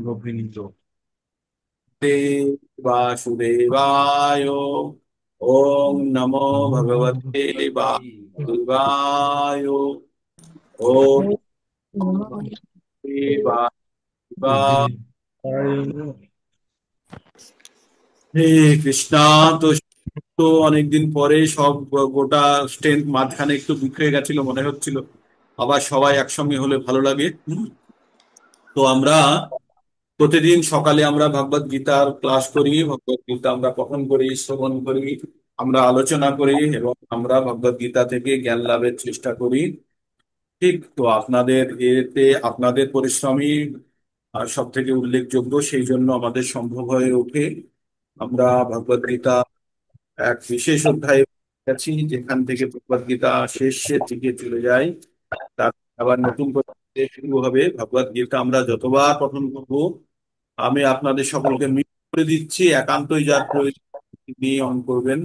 গভীরিত। বাসুদেবায়। ওম নমো ভগবতে বাসুদেবায়। ওম বাসুদেবায়। হে কৃষ্ণা। তো তো অনেকদিন পরে সব গোটা স্ট্রেংথ মাঝখানে একটু বিখরে গেছিল মনে হচ্ছিল, আবার সবাই একসঙ্গে হলে ভালো লাগে। তো আমরা প্রতিদিন সকালে আমরা ভগবত গীতার ক্লাস করি, ভগবত গীতা আমরা পঠন করি, শ্রবণ করি, আমরা আলোচনা করি এবং আমরা ভগবত গীতা থেকে জ্ঞান লাভের চেষ্টা করি। ঠিক তো আপনাদের এতে আপনাদের পরিশ্রমই সব থেকে উল্লেখযোগ্য, সেই জন্য আমাদের সম্ভব হয়ে ওঠে। আমরা ভগবত গীতা এক বিশেষ অধ্যায়ে আছি, যেখান থেকে ভগবত গীতা শেষের দিকে চলে যায়। তারপর আবার নতুন করে শুরু হবে ভগবত গীতা। আমরা যতবার পঠন করব, আমি আপনাদের সকলকে মিট করে দিচ্ছি, একান্তই যার প্রয়োজন তিনি অন করবেন।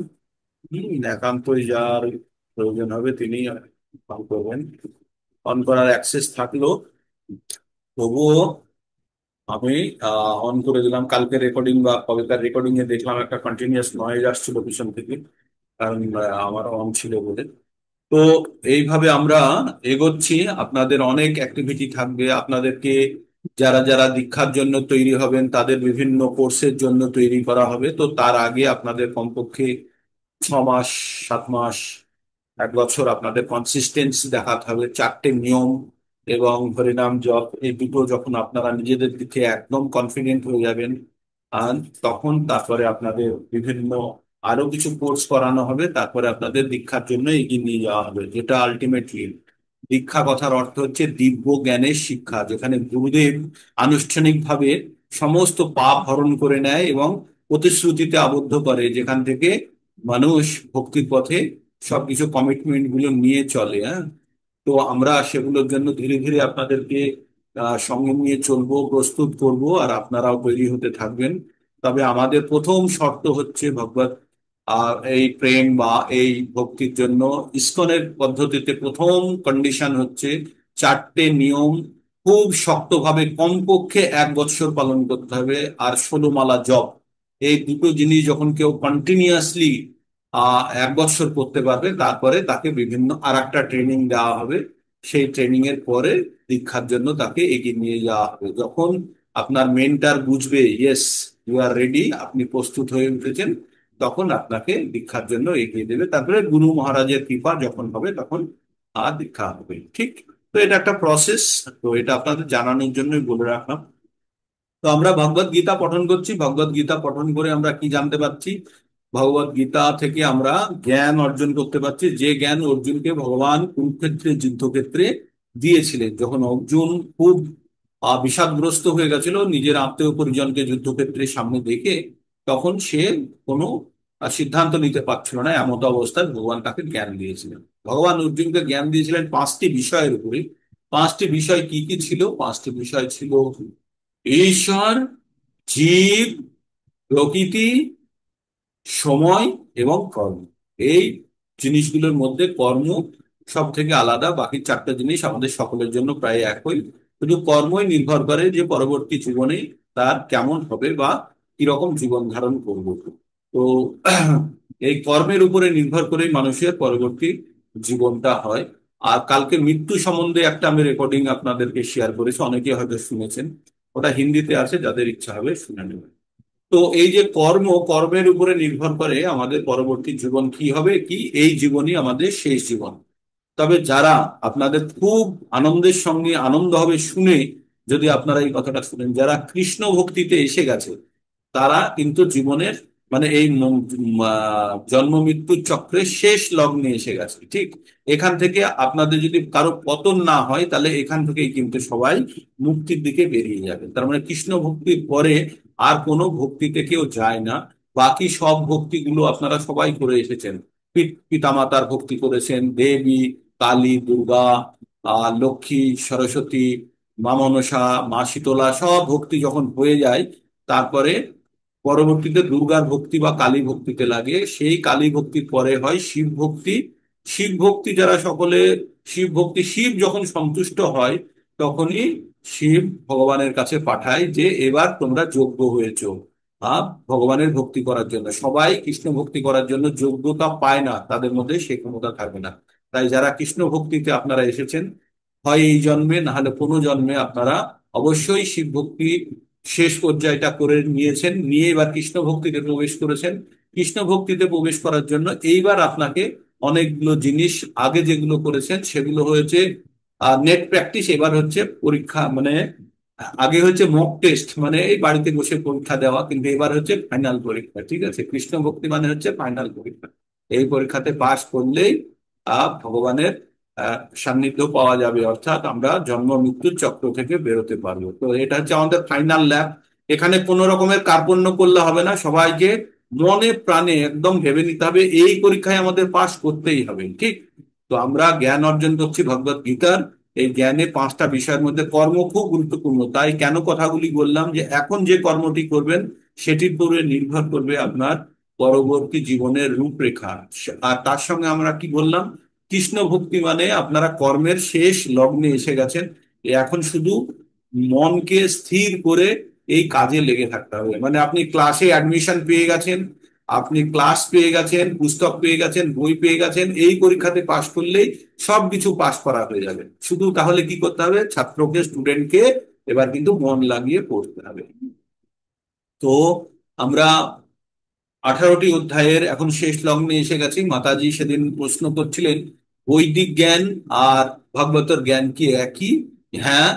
একান্তই যার প্রয়োজন হবে তিনি অন করবেন। অন করার অ্যাক্সেস থাকলো, তবুও আমি অন করে দিলাম। কালকে রেকর্ডিং বা কবেকার রেকর্ডিং এ দেখলাম একটা কন্টিনিউয়াস নয়েজ আসছিল পিছন থেকে, কারণ আমার অন ছিল বলে। তো এইভাবে আমরা এগোচ্ছি। আপনাদের অনেক অ্যাক্টিভিটি থাকবে আপনাদেরকে, যারা যারা দীক্ষার জন্য তৈরি হবেন তাদের বিভিন্ন কোর্সের জন্য তৈরি করা হবে। তো তার আগে আপনাদের কমপক্ষে 6 মাস, 7 মাস, 1 বছর আপনাদের কনসিস্টেন্সি দেখাতে হবে। 4টে নিয়ম এবং হরিনাম জপ, এই দুটো যখন আপনারা নিজেদের দিকে একদম কনফিডেন্ট হয়ে যাবেন, আর তখন তারপরে আপনাদের বিভিন্ন আরো কিছু কোর্স করানো হবে, তারপরে আপনাদের দীক্ষার জন্য এগিয়ে নিয়ে যাওয়া হবে। যেটা আলটিমেটলি দীক্ষা কথার অর্থ হচ্ছে দিব্য জ্ঞানের শিক্ষা, যেখানে গুরুদেব আনুষ্ঠানিকভাবে সমস্ত পাপ হরণ করে নেয় এবং প্রতিশ্রুতিতে আবদ্ধ করে, যেখান থেকে মানুষ ভক্তির পথে সবকিছু কমিটমেন্ট গুলো নিয়ে চলে। হ্যাঁ, তো আমরা সেগুলোর জন্য ধীরে ধীরে আপনাদেরকে সঙ্গে নিয়ে চলবো, প্রস্তুত করব, আর আপনারাও তৈরি হতে থাকবেন। তবে আমাদের প্রথম শর্ত হচ্ছে ভগবত এই প্রেম বা এই ভক্তির জন্য ইসকনের পদ্ধতিতে প্রথম কন্ডিশন হচ্ছে 4টে নিয়ম খুব শক্তভাবে কমপক্ষে 1 বছর পালন করতে হবে। আর 16 মালা জপ, এই দুটো জিনিস যখন কেউ কন্টিনিউয়াসলি 1 বছর করতে পারবে, তারপরে তাকে বিভিন্ন আর একটা ট্রেনিং দেওয়া হবে। সেই ট্রেনিং এর পরে দীক্ষার জন্য তাকে এগিয়ে নিয়ে যাওয়া হবে। যখন আপনার মেন্টার বুঝবে ইয়েস ইউ আর রেডি, আপনি প্রস্তুত হয়ে উঠেছেন, তখন আপনাকে দীক্ষার জন্য এগিয়ে দেবে। তারপরে গুরু মহারাজের কৃপা যখন হবে তখন আর দীক্ষা হবে। ঠিক, তো এটা একটা প্রসেস। তো এটা আপনাদের জানানোর জন্যই বলে রাখলাম। তো আমরা ভগবত গীতা পঠন করছি। ভগবত গীতা পঠন করে আমরা কি জানতে পারছি? ভগবত গীতা থেকে আমরা জ্ঞান অর্জন করতে পারছি, যে জ্ঞান অর্জুনকে ভগবান কুরুক্ষেত্রে যুদ্ধক্ষেত্রে দিয়েছিলেন। যখন অর্জুন খুব বিষাদগ্রস্ত হয়ে গেছিল নিজের আত্মীয় পরিজনকে যুদ্ধক্ষেত্রের সামনে দেখে, তখন সে কোনো সিদ্ধান্ত নিতে পারছিল না, এমত অবস্থায় ভগবান তাকে জ্ঞান দিয়েছিলেন। ভগবান অর্জুনকে জ্ঞান দিয়েছিলেন 5টি বিষয়ের উপরে। 5টি বিষয় কি কি ছিল? 5টি বিষয় ছিল ঈশ্বর, জীব, প্রকৃতি, সময় এবং কর্ম। এই জিনিসগুলোর মধ্যে কর্ম সব থেকে আলাদা, বাকি 4টা জিনিস আমাদের সকলের জন্য প্রায় একই। শুধু কর্মই নির্ভর করে যে পরবর্তী জীবনে তার কেমন হবে বা কিরকম জীবন ধারণ করব। তো এই কর্মের উপরে নির্ভর করেই মানুষের পরবর্তী জীবনটা হয়। আর কালকে মৃত্যু সম্বন্ধে একটা আমি রেকর্ডিং আপনাদেরকে শেয়ার করেছি, অনেকে হয়তো শুনেছেন। ওটা হিন্দিতে আছে, যাদের ইচ্ছা হবে শুনে নেবেন। তো এই যে কর্মের উপরে নির্ভর করে আমাদের পরবর্তী জীবন কি হবে, কি এই জীবনই আমাদের শেষ জীবন। তবে যারা আপনাদের খুব আনন্দের সঙ্গে আনন্দ হবে শুনে, যদি আপনারা এই কথাটা শুনেন, যারা কৃষ্ণ ভক্তিতে এসে গেছে, তারা কিন্তু জীবনের মানে এই জন্ম মৃত্যুর চক্রের শেষ লগ্নে এসে গেছে। ঠিক এখান থেকে আপনাদের যদি কারো পতন না হয়, তাহলে এখান থেকেই কিন্তু সবাই মুক্তির দিকে বেরিয়ে যাবে। তার মানে কৃষ্ণ ভক্তির পরে আর কোনো ভক্তিতে কেউ যায় না। বাকি সব ভক্তিগুলো আপনারা সবাই করে এসেছেন। পিতামাতার ভক্তি করেছেন, দেবী, কালী, দুর্গা, লক্ষ্মী, সরস্বতী, মা মনসা, মা শীতলা, সব ভক্তি যখন হয়ে যায়, তারপরে পরবর্তীতে দুর্গার ভক্তি বা কালী ভক্তিতে লাগে। সেই কালী ভক্তির পরে হয় শিব ভক্তি। শিব ভক্তি যারা সকলে শিব ভক্তি, শিব যখন সন্তুষ্ট হয় তখনই শিব ভগবানের কাছে পাঠায় যে এবার তোমরা যোগ্য হয়েছো ভগবানের ভক্তি করার জন্য। সবাই কৃষ্ণ ভক্তি করার জন্য যোগ্যতা পায় না, তাদের মধ্যে সেই ক্ষমতা থাকে না। তাই যারা কৃষ্ণ ভক্তিতে আপনারা এসেছেন, হয় এই জন্মে না হলে কোনো জন্মে আপনারা অবশ্যই শিব ভক্তি শেষ পর্যায়টা করে নিয়েছেন, নিয়ে এবার কৃষ্ণ ভক্তিতে প্রবেশ করেছেন। কৃষ্ণ ভক্তিতে প্রবেশ করার জন্য এইবার আপনাকে অনেকগুলো জিনিস, আগে যেগুলো করেছেন সেগুলো হয়েছে নেট প্র্যাকটিস, এবার হচ্ছে পরীক্ষা, মানে আগে হচ্ছে মক টেস্ট, মানে এই বাড়িতে বসে পরীক্ষা দেওয়া, কিন্তু এবার হচ্ছে ফাইনাল পরীক্ষা। ঠিক আছে, কৃষ্ণ ভক্তি মানে হচ্ছে ফাইনাল পরীক্ষা। এই পরীক্ষাতে পাশ করলেই ভগবানের সান্নিধ্য পাওয়া যাবে, অর্থাৎ আমরা জন্ম মৃত্যুর চক্র থেকে বেরোতে পারবো। তো এটা হচ্ছে আমাদের ফাইনাল ল্যাব। এখানে কোনো রকমের কার্পণ্য করলে হবে না, সবাইকে মনে প্রাণে একদম ভেবে নিতে হবে এই পরীক্ষায় আমাদের পাশ করতেই হবে। ঠিক, তো আমরা জ্ঞান অর্জন করছি ভগবত গীতার। এই জ্ঞানে 5টা বিষয়ের মধ্যে কর্ম খুব গুরুত্বপূর্ণ। তাই কেন কথাগুলি বললাম যে এখন যে কর্মটি করবেন সেটির উপরে নির্ভর করবে আপনার পরবর্তী জীবনের রূপরেখা। আর তার সঙ্গে আমরা কি বললাম, কৃষ্ণ ভক্তি মানে আপনারা কর্মের শেষ লগ্নে এসে গেছেন। এখন শুধু মনকে স্থির করে এই কাজে লেগে থাকতে হবে। মানে আপনি ক্লাসে অ্যাডমিশন পেয়ে গেছেন, আপনি ক্লাস পেয়ে গেছেন, পুস্তক পেয়ে গেছেন, বই পেয়ে গেছেন, এই পরীক্ষাতে পাশ করলেই সবকিছু পাশ করা হয়ে যাবে। শুধু তাহলে কি করতে হবে, ছাত্রকে, স্টুডেন্টকে এবার কিন্তু মন লাগিয়ে পড়তে হবে। তো আমরা 18টি অধ্যায়ের এখন শেষ লগ্নে এসে গেছি। মাতাজি সেদিন প্রশ্ন করছিলেন বৈদিক জ্ঞান আর ভাগবতর জ্ঞান কি একই? হ্যাঁ,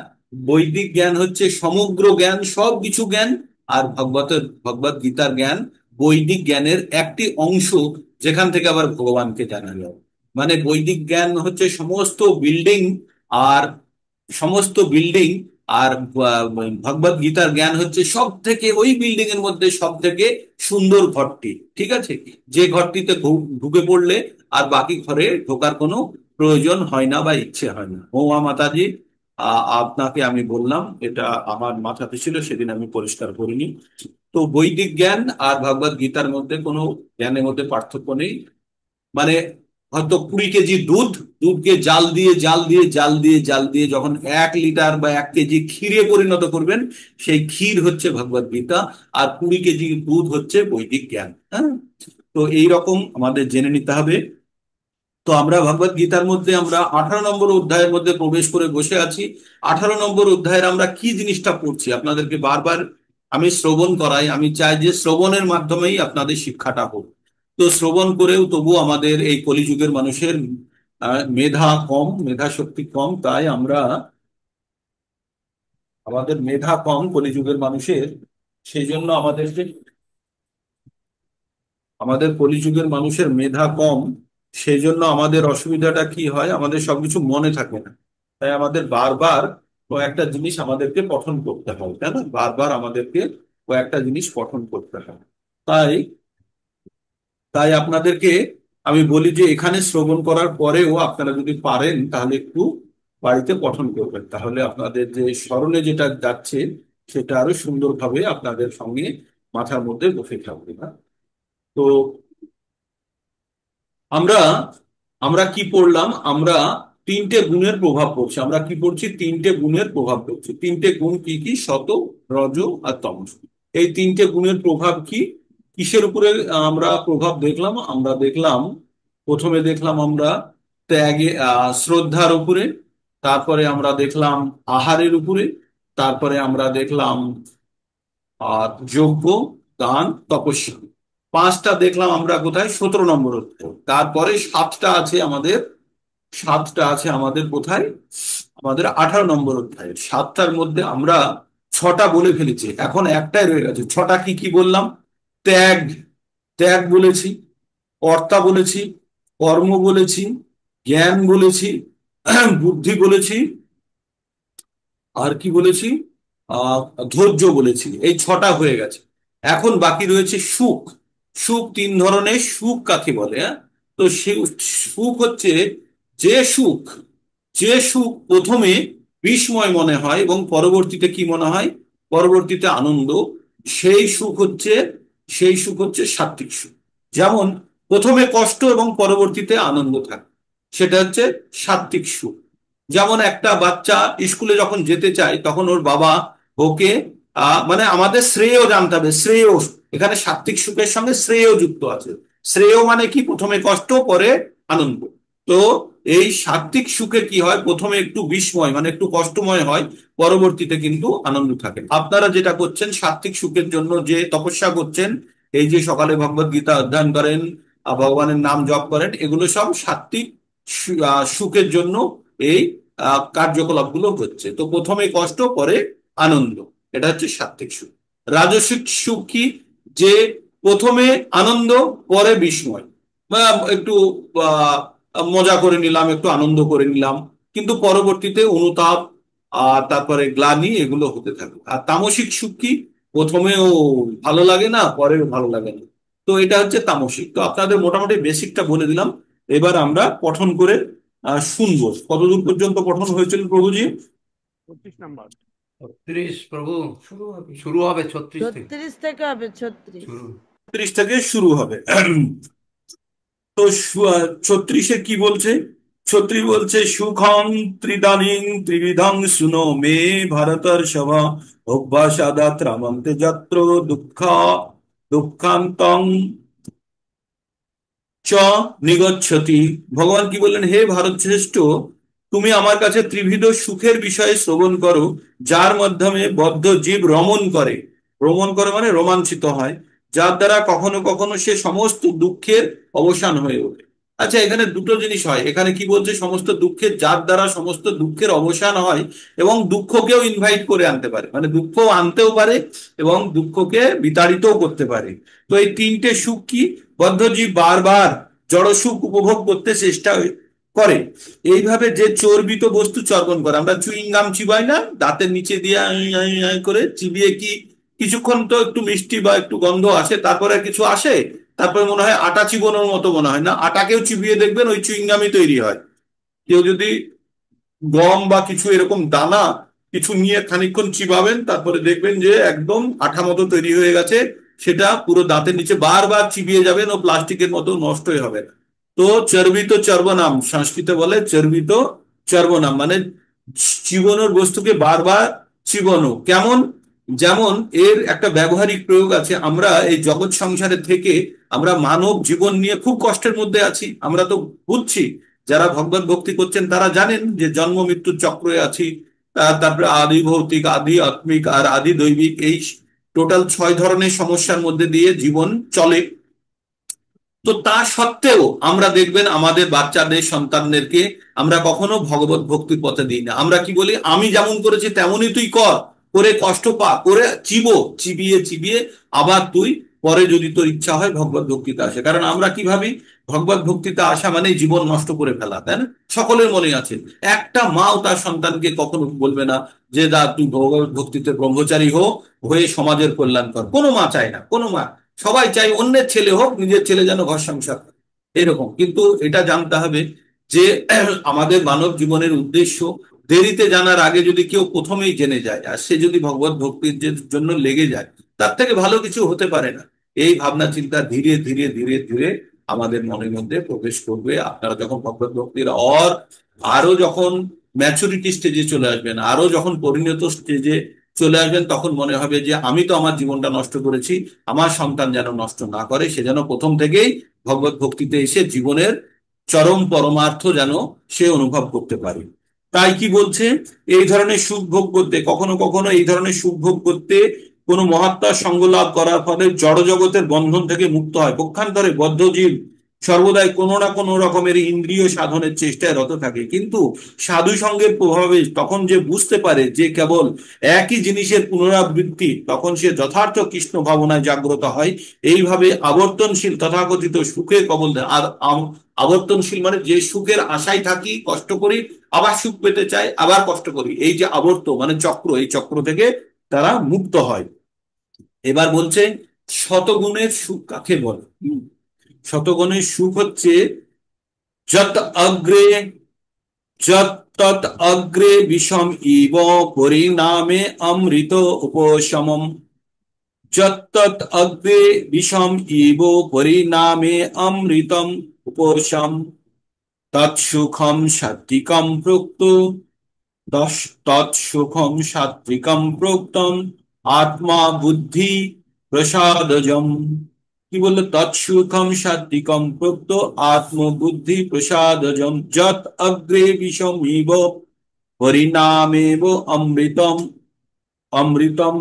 বৈদিক জ্ঞান হচ্ছে সমগ্র জ্ঞান, সব কিছু জ্ঞান। আর ভগবত গীতার জ্ঞান বৈদিক জ্ঞানের একটি অংশ, যেখান থেকে আবার ভগবানকে জানা যায়। মানে বৈদিক জ্ঞান হচ্ছে সমস্ত বিল্ডিং, আর সমস্ত বিল্ডিং, আর ভগবত গীতার জ্ঞান হচ্ছে সব থেকে, ওই বিল্ডিং এর মধ্যে সব থেকে সুন্দর ঘরটি। ঠিক আছে, যে ঘরটিতে ঢুকে পড়লে আর বাকি ঘরে ঢোকার কোনো প্রয়োজন হয় না বা ইচ্ছে হয় না। মৌয়া মাতাজি, আপনাকে আমি বললাম, এটা আমার মাথাতে ছিল, সেদিন আমি পরিষ্কার করিনি। তো বৈদিক জ্ঞান আর ভগবত গীতার মধ্যে কোনো জ্ঞানের মধ্যে পার্থক্য নেই। মানে হয়তো 20 কেজি দুধ, দুধকে জাল দিয়ে জাল দিয়ে জাল দিয়ে জাল দিয়ে যখন 1 লিটার বা 1 কেজি ক্ষীরে পরিণত করবেন, সেই ক্ষীর হচ্ছে ভগবত গীতা। আর 20 কেজি দুধ হচ্ছে বৈদিক জ্ঞান। হ্যাঁ, তো এই রকম আমাদের জেনে নিতে হবে। তো আমরা ভগবত গীতার মধ্যে আমরা 18 নম্বর অধ্যায়ের মধ্যে প্রবেশ করে বসে আছি। 18 নম্বর অধ্যায়ের আমরা কি জিনিসটা পড়ছি আপনাদেরকে বারবার আমি শ্রবণ করাই। আমি চাই যে শ্রবণের মাধ্যমেই আপনাদের শিক্ষাটা হোক। তো শ্রবণ করেও তবু আমাদের এই কলিযুগের মানুষের মেধা কম, মেধা শক্তি কম। তাই আমরা, আমাদের মেধা কম কলিযুগের মানুষের, সেই জন্য আমাদেরকে, আমাদের কলিযুগের মানুষের মেধা কম, সেই জন্য আমাদের অসুবিধাটা কি হয়, আমাদের সবকিছু মনে থাকে না। তাই আমাদের বারবার কয়েকটা জিনিস আমাদেরকে পঠন করতে হয়, তাই না? বারবার আমাদেরকে কয়েকটা জিনিস পঠন করতে হয়। তাই তাই আপনাদেরকে আমি বলি যে এখানে শ্রবণ করার পরেও আপনারা যদি পারেন তাহলে একটু বাড়িতে পঠন করবেন, তাহলে আপনাদের যে স্মরণে যেটা যাচ্ছে সেটা আরো সুন্দরভাবে আপনাদের সঙ্গে মাথার মধ্যে বসে থাকবে না। তো আমরা আমরা কি পড়লাম, আমরা 3টে গুণের প্রভাব পড়ছি। আমরা কি পড়ছি, 3টে গুণের প্রভাব পড়ছি। 3টে গুণ কি কি? সত, রজ আর তমস। এই 3টে গুণের প্রভাব কি, কিসের উপরে আমরা প্রভাব দেখলাম? আমরা দেখলাম, প্রথমে দেখলাম আমরা ত্যাগে, শ্রদ্ধার উপরে। তারপরে আমরা দেখলাম আহারের উপরে। তারপরে আমরা দেখলাম আর যজ্ঞ, দান, তপস্যা। 5টা দেখলাম আমরা কোথায়, 17 নম্বর অধ্যায়। তারপরে 7টা আছে আমাদের, 7টা আছে আমাদের কোথায়, আমাদের 18 নম্বর অধ্যায়। 7টার মধ্যে আমরা 6টা বলে ফেলেছি, এখন একটাই রয়ে গেছে। 6টা কি কি বললাম? ত্যাগ, ত্যাগ বলেছি, কর্তা বলেছি, কর্ম বলেছি, জ্ঞান বলেছি, বুদ্ধি বলেছি, আর কি বলেছি, আহ ধৈর্য বলেছি। এই 6টা হয়ে গেছে। এখন বাকি রয়েছে সুখ। সুখ 3 ধরনের। সুখ কাকে বলে? হ্যাঁ, তো সে সুখ হচ্ছে যে সুখ, যে সুখ প্রথমে বিস্ময় মনে হয় এবং পরবর্তীতে কি মনে হয়, পরবর্তীতে আনন্দ। সেই সুখ হচ্ছে, সেই সুখ হচ্ছে সাত্ত্বিক সুখ। যেমন প্রথমে কষ্ট এবং পরবর্তীতে আনন্দ থাকে, সেটা হচ্ছে সাত্ত্বিক সুখ। যেমন একটা বাচ্চা স্কুলে যখন যেতে চায় তখন ওর বাবা ওকে মানে আমাদের শ্রেয় জানতে হবে, শ্রেয়, এখানে সাত্ত্বিক সুখের সঙ্গে শ্রেয় যুক্ত আছে। শ্রেয় মানে কি, প্রথমে কষ্ট পরে আনন্দ। তো এই সাত্ত্বিক সুখে কি হয়, প্রথমে একটু বিষময় মানে একটু কষ্টময় হয়, পরবর্তীতে কিন্তু আনন্দ থাকে। আপনারা যেটা করছেন সাত্ত্বিক সুখের জন্য যে তপস্যা করছেন, এই যে সকালে ভগবত গীতা অধ্যয়ন করেন, ভগবানের নাম জপ করেন, এগুলো সব সাত্ত্বিক সুখের জন্য এই কার্যকলাপগুলো হচ্ছে। তো প্রথমে কষ্ট পরে আনন্দ, এটা হচ্ছে সাত্ত্বিক সুখ। রাজসিক সুখ কি, যে প্রথমে আনন্দ পরে বিস্ময়, বা একটু আহ, মজা করে নিলাম, একটু আনন্দ করে নিলাম, কিন্তু পরবর্তীতে অনুতাপ আর তারপরে গ্লানি এগুলো হতে থাকে। আর তামসিক সুখ কি, প্রথমেও ভালো লাগে না, পরেও ভালো লাগে না। তো এটা হচ্ছে তামসিক। তো আপনাদের মোটামুটি বেসিকটা বলে দিলাম, এবার আমরা পঠন করে শুনবো। কতদূর পর্যন্ত পঠন হয়েছিল প্রভুজি? 25 নাম্বার। 36 প্রভু। শুরু হবে 36 থেকে। 36 থেকে হবে, 36। শুরু। 30 থেকে শুরু হবে। তো 36-এ কি বলছে? 36 বলছে, সুখং ত্রিদানিং ত্রিবিধং শুনো মে ভারতর সভা অভ্যাসাদা ত্রামন্তে যত্র দুঃখা দুঃখান্তং চ নিগচ্ছতি। ভগবান কি বললেন, হে ভারত শ্রেষ্ঠ, তুমি আমার কাছে ত্রিবিধ সুখের বিষয়ে শ্রবণ করো, যার মাধ্যমে বদ্ধ জীব রমণ করে। ভ্রমণ করে মানে রোমাঞ্চিত হয়, যার দ্বারা কখনো কখনো সে সমস্ত দুঃখের অবসান হয়ে ওঠে। আচ্ছা, এখানে দুটো জিনিস হয়। এখানে কি বলছে, সমস্ত দুঃখের, যার দ্বারা সমস্ত দুঃখের অবসান হয়, এবং দুঃখকেও ইনভাইট করে আনতে পারে, মানে দুঃখ আনতেও পারে এবং দুঃখকে বিতাড়িতও করতে পারে। তো এই তিনটে সুখ কি, বদ্ধজীব বারবার জড় সুখ উপভোগ করতে চেষ্টা করে। এইভাবে যে চর্বিত বস্তু চর্বণ করে, আমরা চুইং গাম চিবাই না, দাঁতের নিচে দিয়ে আই আই আই করে চিবিয়ে কি কিছুক্ষণ তো একটু মিষ্টি বা একটু গন্ধ আসে, তারপরে আর কিছু আসে? তারপরে মনে হয় আটা চিবানোর মতো মনে হয় না, আটাকেও চিবিয়ে দেখবেন ওই চুইং গামই তৈরি হয়। কেউ যদি গম বা কিছু এরকম দানা কিছু নিয়ে খানিকক্ষণ চিবাবেন, তারপরে দেখবেন যে একদম আঠা মতো তৈরি হয়ে গেছে, সেটা পুরো দাঁতের নিচে বারবার চিবিয়ে যাবেন, ও প্লাস্টিকের মতো নষ্টই হবে না। তো চর্বিত চর্বনাম, সংস্কৃতে বলে চর্বিত চর্বনাম, মানে চিবানোর বস্তুকে বারবার চিবানো। কেমন? যেমন এর একটা ব্যবহারিক প্রয়োগ আছে। আমরা এই জগৎ সংসারে থেকে আমরা মানব জীবন নিয়ে খুব কষ্টের মধ্যে আছি, আমরা তো বুঝছি। যারা ভগবত ভক্তি করছেন তারা জানেন যে জন্ম মৃত্যুর চক্রে আছি। তারপরে আদি ভৌতিক, আদি আত্মিক আর আদি দৈবিক, এই টোটাল 6 ধরনের সমস্যার মধ্যে দিয়ে জীবন চলে। তো তা সত্ত্বেও আমরা দেখবেন আমাদের বাচ্চাদের, সন্তানদেরকে আমরা কখনো ভগবত ভক্তির পথে দিই না। আমরা কি বলি, আমি যেমন করেছি তেমনই তুই কর, করে কষ্ট পা, করে চিবিয়ে চিবিয়ে আবার তুই পরে যদি তোর ইচ্ছা হয় ভগবত ভক্তিতে আসে। কারণ আমরা কি ভাবি, ভগবত ভক্তিতে আসা মানে জীবন নষ্ট করে ফেলা, তাই না? সকলের মনে আছে। একটা মাও তার সন্তানকে কখনো বলবে না যে দা তুই ভগবত ভক্তিতে ব্রহ্মচারী হয়ে সমাজের কল্যাণ কর। কোনো মা চায় না, কোনো মা। সবাই চাই অন্যের ছেলে হোক, নিজের ছেলে যেন ঘর সংসার করে। এরকম। কিন্তু এটা জানতে হবে যে আমাদের মানব জীবনের উদ্দেশ্য দেরিতে জানার আগে যদি কেউ প্রথমেই জেনে যায়, আর সে যদি ভগবত ভক্তির জন্য লেগে যায়, তার থেকে ভালো কিছু হতে পারে না। এই ভাবনা চিন্তা ধীরে ধীরে ধীরে ধীরে আমাদের মনের মধ্যে প্রবেশ করবে। আপনারা যখন ভগবত ভক্তির আরো যখন ম্যাচুরিটি স্টেজে চলে আসবেন, আরো যখন পরিণত স্টেজে চলে আসবেন, তখন মনে হবে যে আমি তো আমার জীবনটা নষ্ট করেছি, আমার সন্তান যেন নষ্ট না করে, সে যেন প্রথম থেকেই ভগবত ভক্তিতে এসে জীবনের চরম পরমার্থ যেন সে অনুভব করতে পারে। তাই কি বলছে, এই ধরনের সুখ ভোগ করতে, কখনো কখনো এই ধরনের সুখ ভোগ করতে কোনো মহাত্মার সঙ্গ লাভ করার ফলে জড় জগতের বন্ধন থেকে মুক্ত হয়। পক্ষান্তরে বদ্ধ জীব সর্বদাই কোনো না কোনো রকমের ইন্দ্রিয় সাধনের চেষ্টায় রত থাকে, কিন্তু সাধু সঙ্গের প্রভাবে তখন যে বুঝতে পারে যে কেবল একই জিনিসের পুনরাবৃত্তি, তখন সে যথার্থ কৃষ্ণ ভাবনায় জাগ্রত হয়। এইভাবে আবর্তনশীল তথাকথিত সুখের কবল দেয়। আর আবর্তনশীল মানে যে সুখের আশায় থাকি, কষ্ট করি, আবার সুখ পেতে চাই, আবার কষ্ট করি, এই যে আবর্ত মানে চক্র, এই চক্র থেকে তারা মুক্ত হয়। এবার বলছে, শতগুণের সুখ কাকে বলে? শতগুণের সুখ হচ্ছে যত অগ্রে যত্তৎ অগ্রে বিষম ইব পরিণামে অমৃত উপশমম। যত্তৎ অগ্রে বিষম ইব পরিণামে অমৃতম উপশম। তৎসুখম সাত্বিকম প্রোক্ত তৎসুখম সাত্বিকম প্রোক্তম আত্মা বুদ্ধি প্রসাদজম। কি বললো? তৎসুখম সাত্বিকম প্রোক্ত আত্মবুদ্ধি প্রসাদজম যত অগ্রে বিষমিব পরিণামেব অমৃতম অমৃতম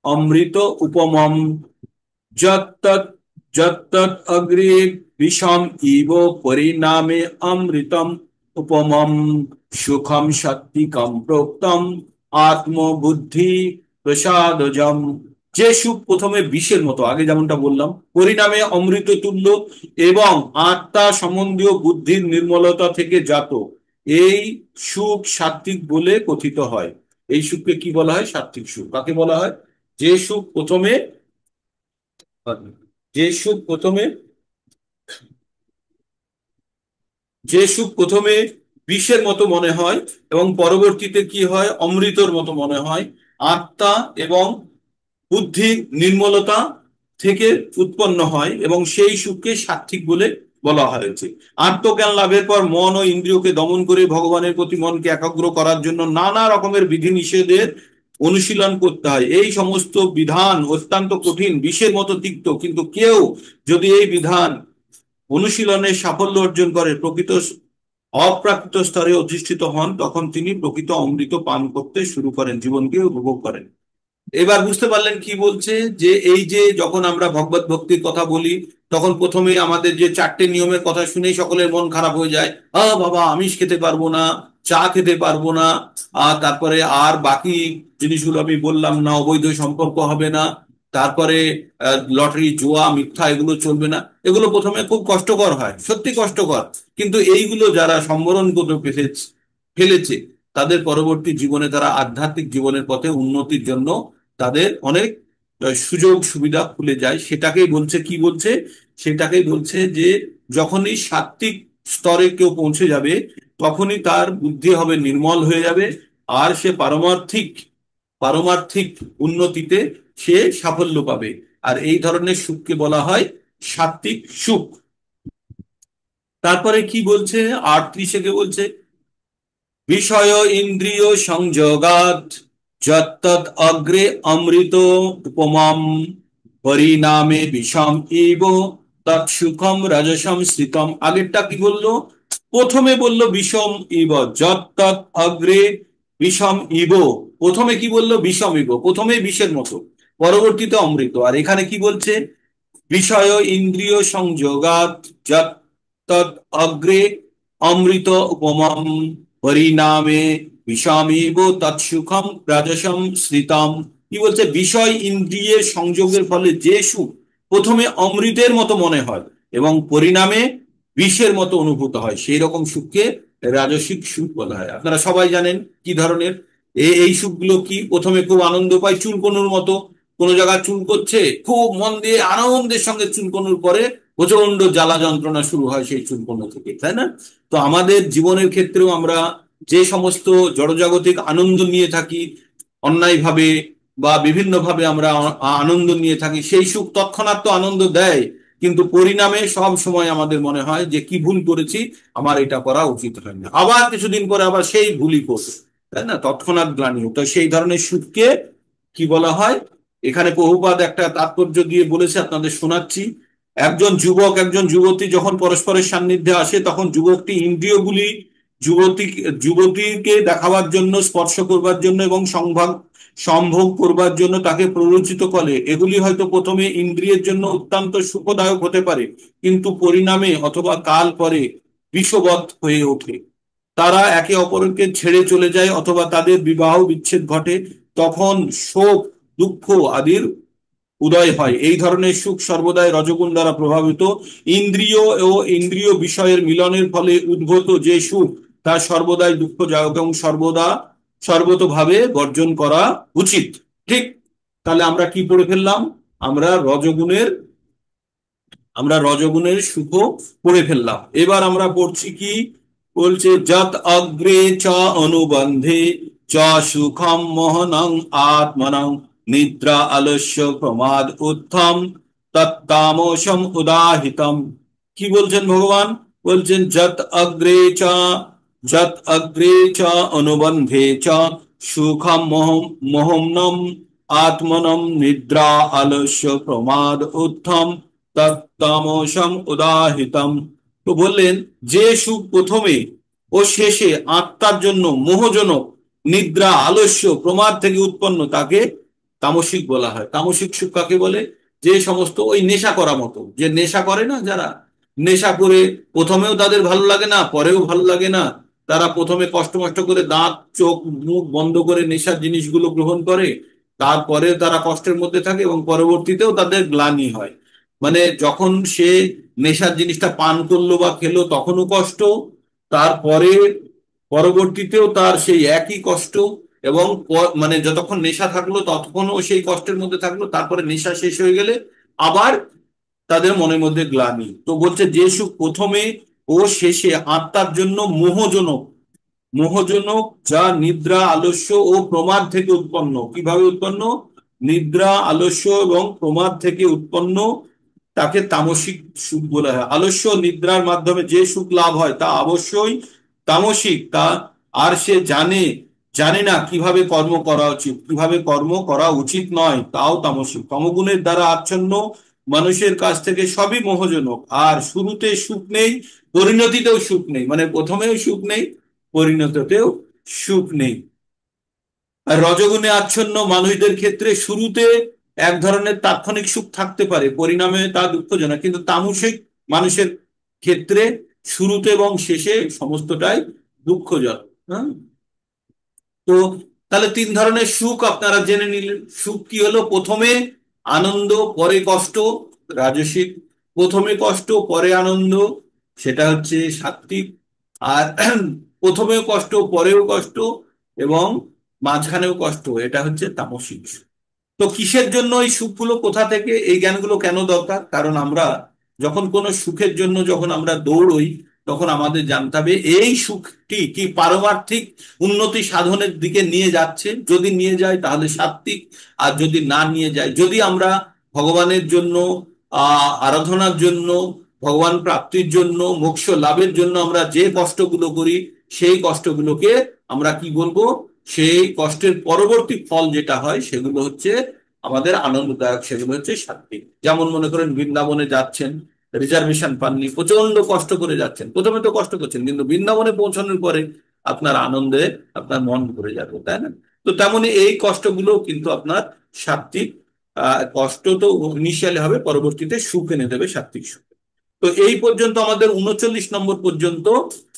অমৃত উপমম যত্তৎ যত্তৎ অগ্রে বিষম ইব পরিণামে অমৃতম উপমম সুখম সাত্বিকম প্রোক্তম আত্মবুদ্ধি প্রসাদজম। যে সুখ প্রথমে বিষের মতো, আগে যেমনটা বললাম, পরিণামে অমৃত তুল্য এবং আত্মা সম্বন্ধীয় বুদ্ধির নির্মলতা থেকে জাত, এই সুখ সাত্বিক বলে কথিত হয়। এই সুখকে কি বলা হয়? সাত্বিক সুখ। কাকে বলা হয়? যে সুখ প্রথমে যে সুখ প্রথমে যে সুখ প্রথমে বিষের মতো মনে হয় এবং পরবর্তীতে কি হয়? অমৃতর মতো মনে হয়, আত্মা এবং বুদ্ধির নির্মলতা থেকে উৎপন্ন হয় এবং সেই সুখকে সাত্ত্বিক বলে বলা হয়েছে। আত্মজ্ঞান লাভের পর মন ও ইন্দ্রিয়কে দমন করে ভগবানের প্রতি মনকে একাগ্র করার জন্য নানা রকমের বিধি নিষেধের অনুশীলন করতে হয়। এই সমস্ত বিধান অত্যন্ত কঠিন, বিষের মতো তিক্ত, কিন্তু কেউ যদি এই বিধান অনুশীলনে সাফল্য অর্জন করে প্রকৃত অপ্রাকৃত স্তরে অধিষ্ঠিত হন, তখন তিনি প্রকৃত অমৃত পান করতে শুরু করেন, জীবনকে উপভোগ করেন। এবার বুঝতে পারলেন কি বলছে? যে এই যে যখন আমরা ভগবত ভক্তির কথা বলি, তখন প্রথমে আমাদের যে চারটে নিয়মের কথা শুনেই সকলের মন খারাপ হয়ে যায়। বাবা, আমিষ খেতে পারবো না, চা খেতে পারবো না, আর তারপরে আর বাকি জিনিসগুলো আমি বললাম না, অবৈধ সম্পর্ক হবে না, তারপরে লটারি, জুয়া, মিথ্যা এগুলো চলবে না। এগুলো প্রথমে খুব কষ্টকর হয়, সত্যি কষ্টকর, কিন্তু এইগুলো যারা সম্বরণ করে ফেলেছে, তাদের পরবর্তী জীবনে, তারা আধ্যাত্মিক জীবনের পথে উন্নতির জন্য তাদের অনেক সুযোগ সুবিধা খুলে যায়। সেটাকেই বলছে, কি বলছে? সেটাকেই বলছে যে যখনই সাত্ত্বিক স্তরে কেউ পৌঁছে যাবে, তখনই তার বুদ্ধি হবে নির্মল হয়ে যাবে, আর সে পারমার্থিক পারমার্থিক উন্নতিতে সে সাফল্য পাবে। আর এই ধরনের সুখকে বলা হয় সাত্ত্বিক সুখ। তারপরে কি বলছে? 38 কে বলছে বিষয় ইন্দ্রিয় সংযোগাৎ যত্তৎ অগ্রে অমৃত উপমাম পরিণামে বিষম ইব তৎসুখম রাজসম স্থিতম। আগেরটা কি বললো? প্রথমে বললো বিষম ইব যত্তৎ অগ্রে বিষম ইব। প্রথমে কি বললো? বিষম ইব, প্রথমে বিষের মতো, পরবর্তীতে অমৃত। আর এখানে কি বলছে? বিষয় ইন্দ্রিয় সংযোগাৎ যত্তৎ অগ্রে অমৃত উপমম পরিণামে বিষামিব তৎসুখম রাজসম শ্রিতম। কি বলছে? বিষয় ইন্দ্রিয়ের সংযোগের ফলে যে সুখ প্রথমে অমৃতের মতো মনে হয় এবং পরিণামে বিষের মতো অনুভূত হয়, সেই রকম সুখকে রাজসিক সুখ বলা হয়। আপনারা সবাই জানেন কি ধরনের এই সুখগুলো। কি? প্রথমে খুব আনন্দ পাই, চুলকোনোর মতো, কোনো জায়গায় চুল করছে, খুব মন দিয়ে আনন্দের সঙ্গে চুলকোনোর পরে প্রচন্ড জ্বালা যন্ত্রণা শুরু হয় সেই চুলকোনো থেকে, তাই না? তো আমাদের জীবনের ক্ষেত্রেও আমরা যে সমস্ত জড়জাগতিক আনন্দ নিয়ে থাকি অন্যায়ভাবে বা বিভিন্নভাবে, আমরা আনন্দ নিয়ে থাকি, সেই সুখ তৎক্ষণাৎ তো আনন্দ দেয়, কিন্তু পরিণামে সব সময় আমাদের মনে হয় যে কি ভুল করেছি, আমার এটা করা উচিত হয় না, আবার কিছুদিন পরে আবার সেই ভুলই করছে, তাই না? তৎক্ষণাৎ গ্লানি। তো সেই ধরনের সুখকে কি বলা হয়? এখানে প্রভুপাদ একটা তাৎপর্য দিয়ে বলেছে, আপনাদের শোনাচ্ছি। একজন যুবক, একজন যুবতী যখন পরস্পরের সান্নিধ্যে আসে, তখন যুবকটি ইন্দ্রিয়গুলি যুবতী যুবতীকে দেখাবার জন্য, স্পর্শ করবার জন্য এবং সম্ভোগ করবার জন্য তাকে প্ররোচিত করে। এগুলি হয়তো প্রথমে ইন্দ্রিয়ের জন্য অত্যন্ত সুখদায়ক হতে পারে, কিন্তু পরিণামে অথবা কাল পরে বিষবৎ হয়ে ওঠে। তারা একে অপরকে ছেড়ে চলে যায় অথবা তাদের বিবাহ বিচ্ছেদ ঘটে, তখন শোক, দুঃখ আদির উদয় হয়। এই ধরনের সুখ সর্বদাই রজগুণ দ্বারা প্রভাবিত। ইন্দ্রিয় ও ইন্দ্রিয় বিষয়ের মিলনের ফলে উদ্ভূত যে সুখ, তা সর্বদাই দুঃখদায়ক এবং সর্বতোভাবে বর্জন করা উচিত। ঠিক? তাহলে আমরা কি পড়ে ফেললাম? আমরা রজগুণের আমরা রজগুণের সুখ পড়ে ফেললাম। এবার আমরা পড়ছি কি বলছে? যত অগ্রে চ অনুবন্ধে চ সুখম মোহনং আত্মনং নিদ্রা আলস্য প্রমাদ উত্থম তত্তামসম উদাহিতম। কি বলছেন ভগবান? বলছেন যত অগ্রে চ অনুবন্ধে চ সুখম মোহনম আত্মনম নিদ্রা আলস্য প্রমাদ উত্থম তত্তামসম উদাহিতম। তো বললেন যে সুখ প্রথমে ও শেষে আত্মার জন্য মোহজনক, নিদ্রা আলস্য প্রমাদ থেকে উৎপন্ন, তাকে তামসিক বলা হয়। তামসিক সুখ কাকে বলে? যে সমস্ত ওই নেশা করা মতো, যে নেশা করে না, যারা নেশা করে প্রথমেও তাদের ভালো লাগে না, পরেও ভালো লাগে না, তারা প্রথমে কষ্ট মষ্ট করে দাঁত চোখ মুখ বন্ধ করে নেশার জিনিসগুলো গ্রহণ করে, তারপরে তারা কষ্টের মধ্যে থাকে এবং পরবর্তীতেও তাদের গ্লানি হয়। মানে যখন সে নেশার জিনিসটা পান করলো বা খেলো তখনও কষ্ট, তারপরে পরবর্তীতেও তার সেই একই কষ্ট, এবং মানে যতক্ষণ নেশা থাকলো ততক্ষণও সেই কষ্টের মধ্যে থাকলো, তারপরে নেশা শেষ হয়ে গেলে আবার তাদের মনের মধ্যে গ্লানি। তো বলছে যে সুখ প্রথমে ও শেষে আত্মার জন্য মোহজনক, মোহজনক, যা নিদ্রা আলস্য ও প্রমাদ থেকে উৎপন্ন। কিভাবে উৎপন্ন? নিদ্রা আলস্য এবং প্রমাদ থেকে উৎপন্ন, তাকে তামসিক সুখ বলা হয়। আলস্য নিদ্রার মাধ্যমে যে সুখ লাভ হয় তা অবশ্যই তামসিক। তা আর সে জানে না কিভাবে কর্ম করা উচিত, কিভাবে কর্ম করা উচিত নয়, তাও তামসিক। তমগুণের দ্বারা আচ্ছন্ন মানুষের কাছ থেকে সবই মোহজনক। আর শুরুতে সুখ নেই, পরিণতিতেও সুখ নেই, মানে প্রথমেও সুখ নেই, পরিণতিতেও সুখ নেই। আর রজগুণে আচ্ছন্ন মানুষদের ক্ষেত্রে শুরুতে এক ধরনের তাৎক্ষণিক সুখ থাকতে পারে, পরিণামে তা দুঃখজনক। কিন্তু তামসিক মানুষের ক্ষেত্রে শুরুতে এবং শেষে সমস্তটাই দুঃখজনক। হ্যাঁ, তো তাহলে তিন ধরনের সুখ আপনারা জেনে নিলেন। সুখ কি হলো? প্রথমে আনন্দ পরে কষ্ট, রাজসিক। প্রথমে কষ্ট পরে আনন্দ, সেটা হচ্ছে সাত্বিক। আর প্রথমেও কষ্ট পরেও কষ্ট এবং মাঝখানেও কষ্ট, এটা হচ্ছে তামসিক সুখ। তো কিসের জন্য এই সুখগুলো, কোথা থেকে, এই জ্ঞানগুলো কেন দরকার? কারণ আমরা যখন কোনো সুখের জন্য যখন আমরা দৌড়ই, তখন আমাদের জানতে হবে এই সুখটি কি পারমার্থিক উন্নতি সাধনের দিকে নিয়ে যাচ্ছে। যদি নিয়ে যায় তাহলে সাত্বিক, আর যদি না নিয়ে যায়, যদি আমরা ভগবানের জন্য, আরাধনার জন্য, ভগবান প্রাপ্তির জন্য, মোক্ষ লাভের জন্য আমরা যে কষ্টগুলো করি, সেই কষ্টগুলোকে আমরা কি বলবো? সেই কষ্টের পরবর্তী ফল যেটা হয় সেগুলো হচ্ছে আমাদের আনন্দদায়ক, সেগুলো হচ্ছে সাত্বিক। যেমন মনে করেন বৃন্দাবনে যাচ্ছেন, রিজার্ভেশন পাননি, প্রচন্ড কষ্ট করে যাচ্ছেন, প্রথমে তো কষ্ট করছেন, কিন্তু বৃন্দাবনে পৌঁছানোর পরে আপনার আনন্দে আপনার মন ভরে যাবে, তাই না? তো তেমনি এই কষ্টগুলো কিন্তু আপনার সাত্বিক। কষ্ট তো ইনিশিয়ালি হবে, পরবর্তীতে সুখ এনে দেবে, সাত্বিক সুখ। তো এই পর্যন্ত আমাদের 39 নম্বর পর্যন্ত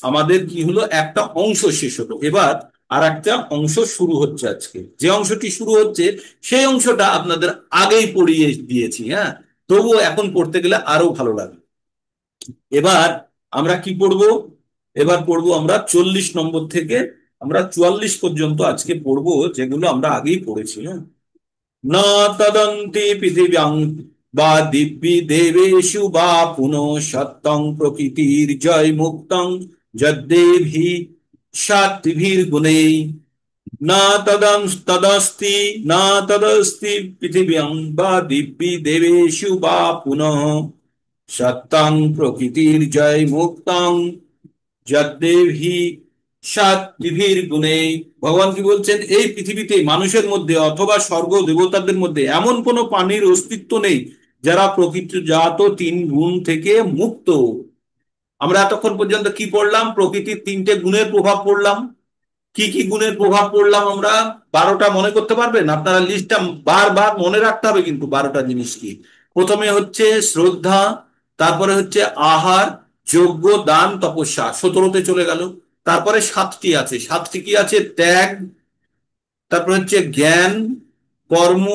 আমাদের কি হলো, একটা অংশ শেষ হলো। এবার আর একটা অংশ শুরু হচ্ছে। আজকে যে অংশটি শুরু হচ্ছে সেই অংশটা আপনাদের আগেই পড়িয়ে দিয়েছি, হ্যাঁ, তবুও এখন পড়তে গেলে আরো ভালো লাগে। এবার আমরা কি পড়বো? এবার পড়বো আমরা 40 নম্বর থেকে আমরা 44 পর্যন্ত আজকে পড়বো, যেগুলো আমরা আগেই পড়েছি। হ্যাঁ, न तदन्ति पृथिव्यां वा दिव्य देवेषु वा पुनः सत्तं प्रकृतिर्जय मुक्तं यद्देवि सात्विर्गुणैः न तदस्ति न तदस्ति पृथिव्यां वा दिव्य देवेषु वा पुनः सत्तं प्रकृतिर्जय मुक्तं যদ্দেবহি সাত্বির গুণে। ভগবান কি বলছেন? এই পৃথিবীতে মানুষের মধ্যে অথবা স্বর্গ দেবতাদের মধ্যে এমন কোনো প্রাণীর অস্তিত্ব নেই যারা প্রকৃতিজাত 3 গুণ থেকে মুক্ত। আমরা এতক্ষণ পর্যন্ত কি পড়লাম? প্রকৃতির 3টে গুণের প্রভাব পড়লাম। কি কি গুণের প্রভাব পড়লাম আমরা? 12টা মনে করতে পারবেন? আপনারা লিস্টটা বারবার মনে রাখতে হবে কিন্তু। 12টা জিনিস কি? প্রথমে হচ্ছে শ্রদ্ধা, তারপরে হচ্ছে আহার, যজ্ঞ, দান, তপস্যা। 17তে চলে গেল। তারপরে 7টি আছে। 7টি কি আছে? ত্যাগ, তারপরে হচ্ছে জ্ঞান, কর্ম,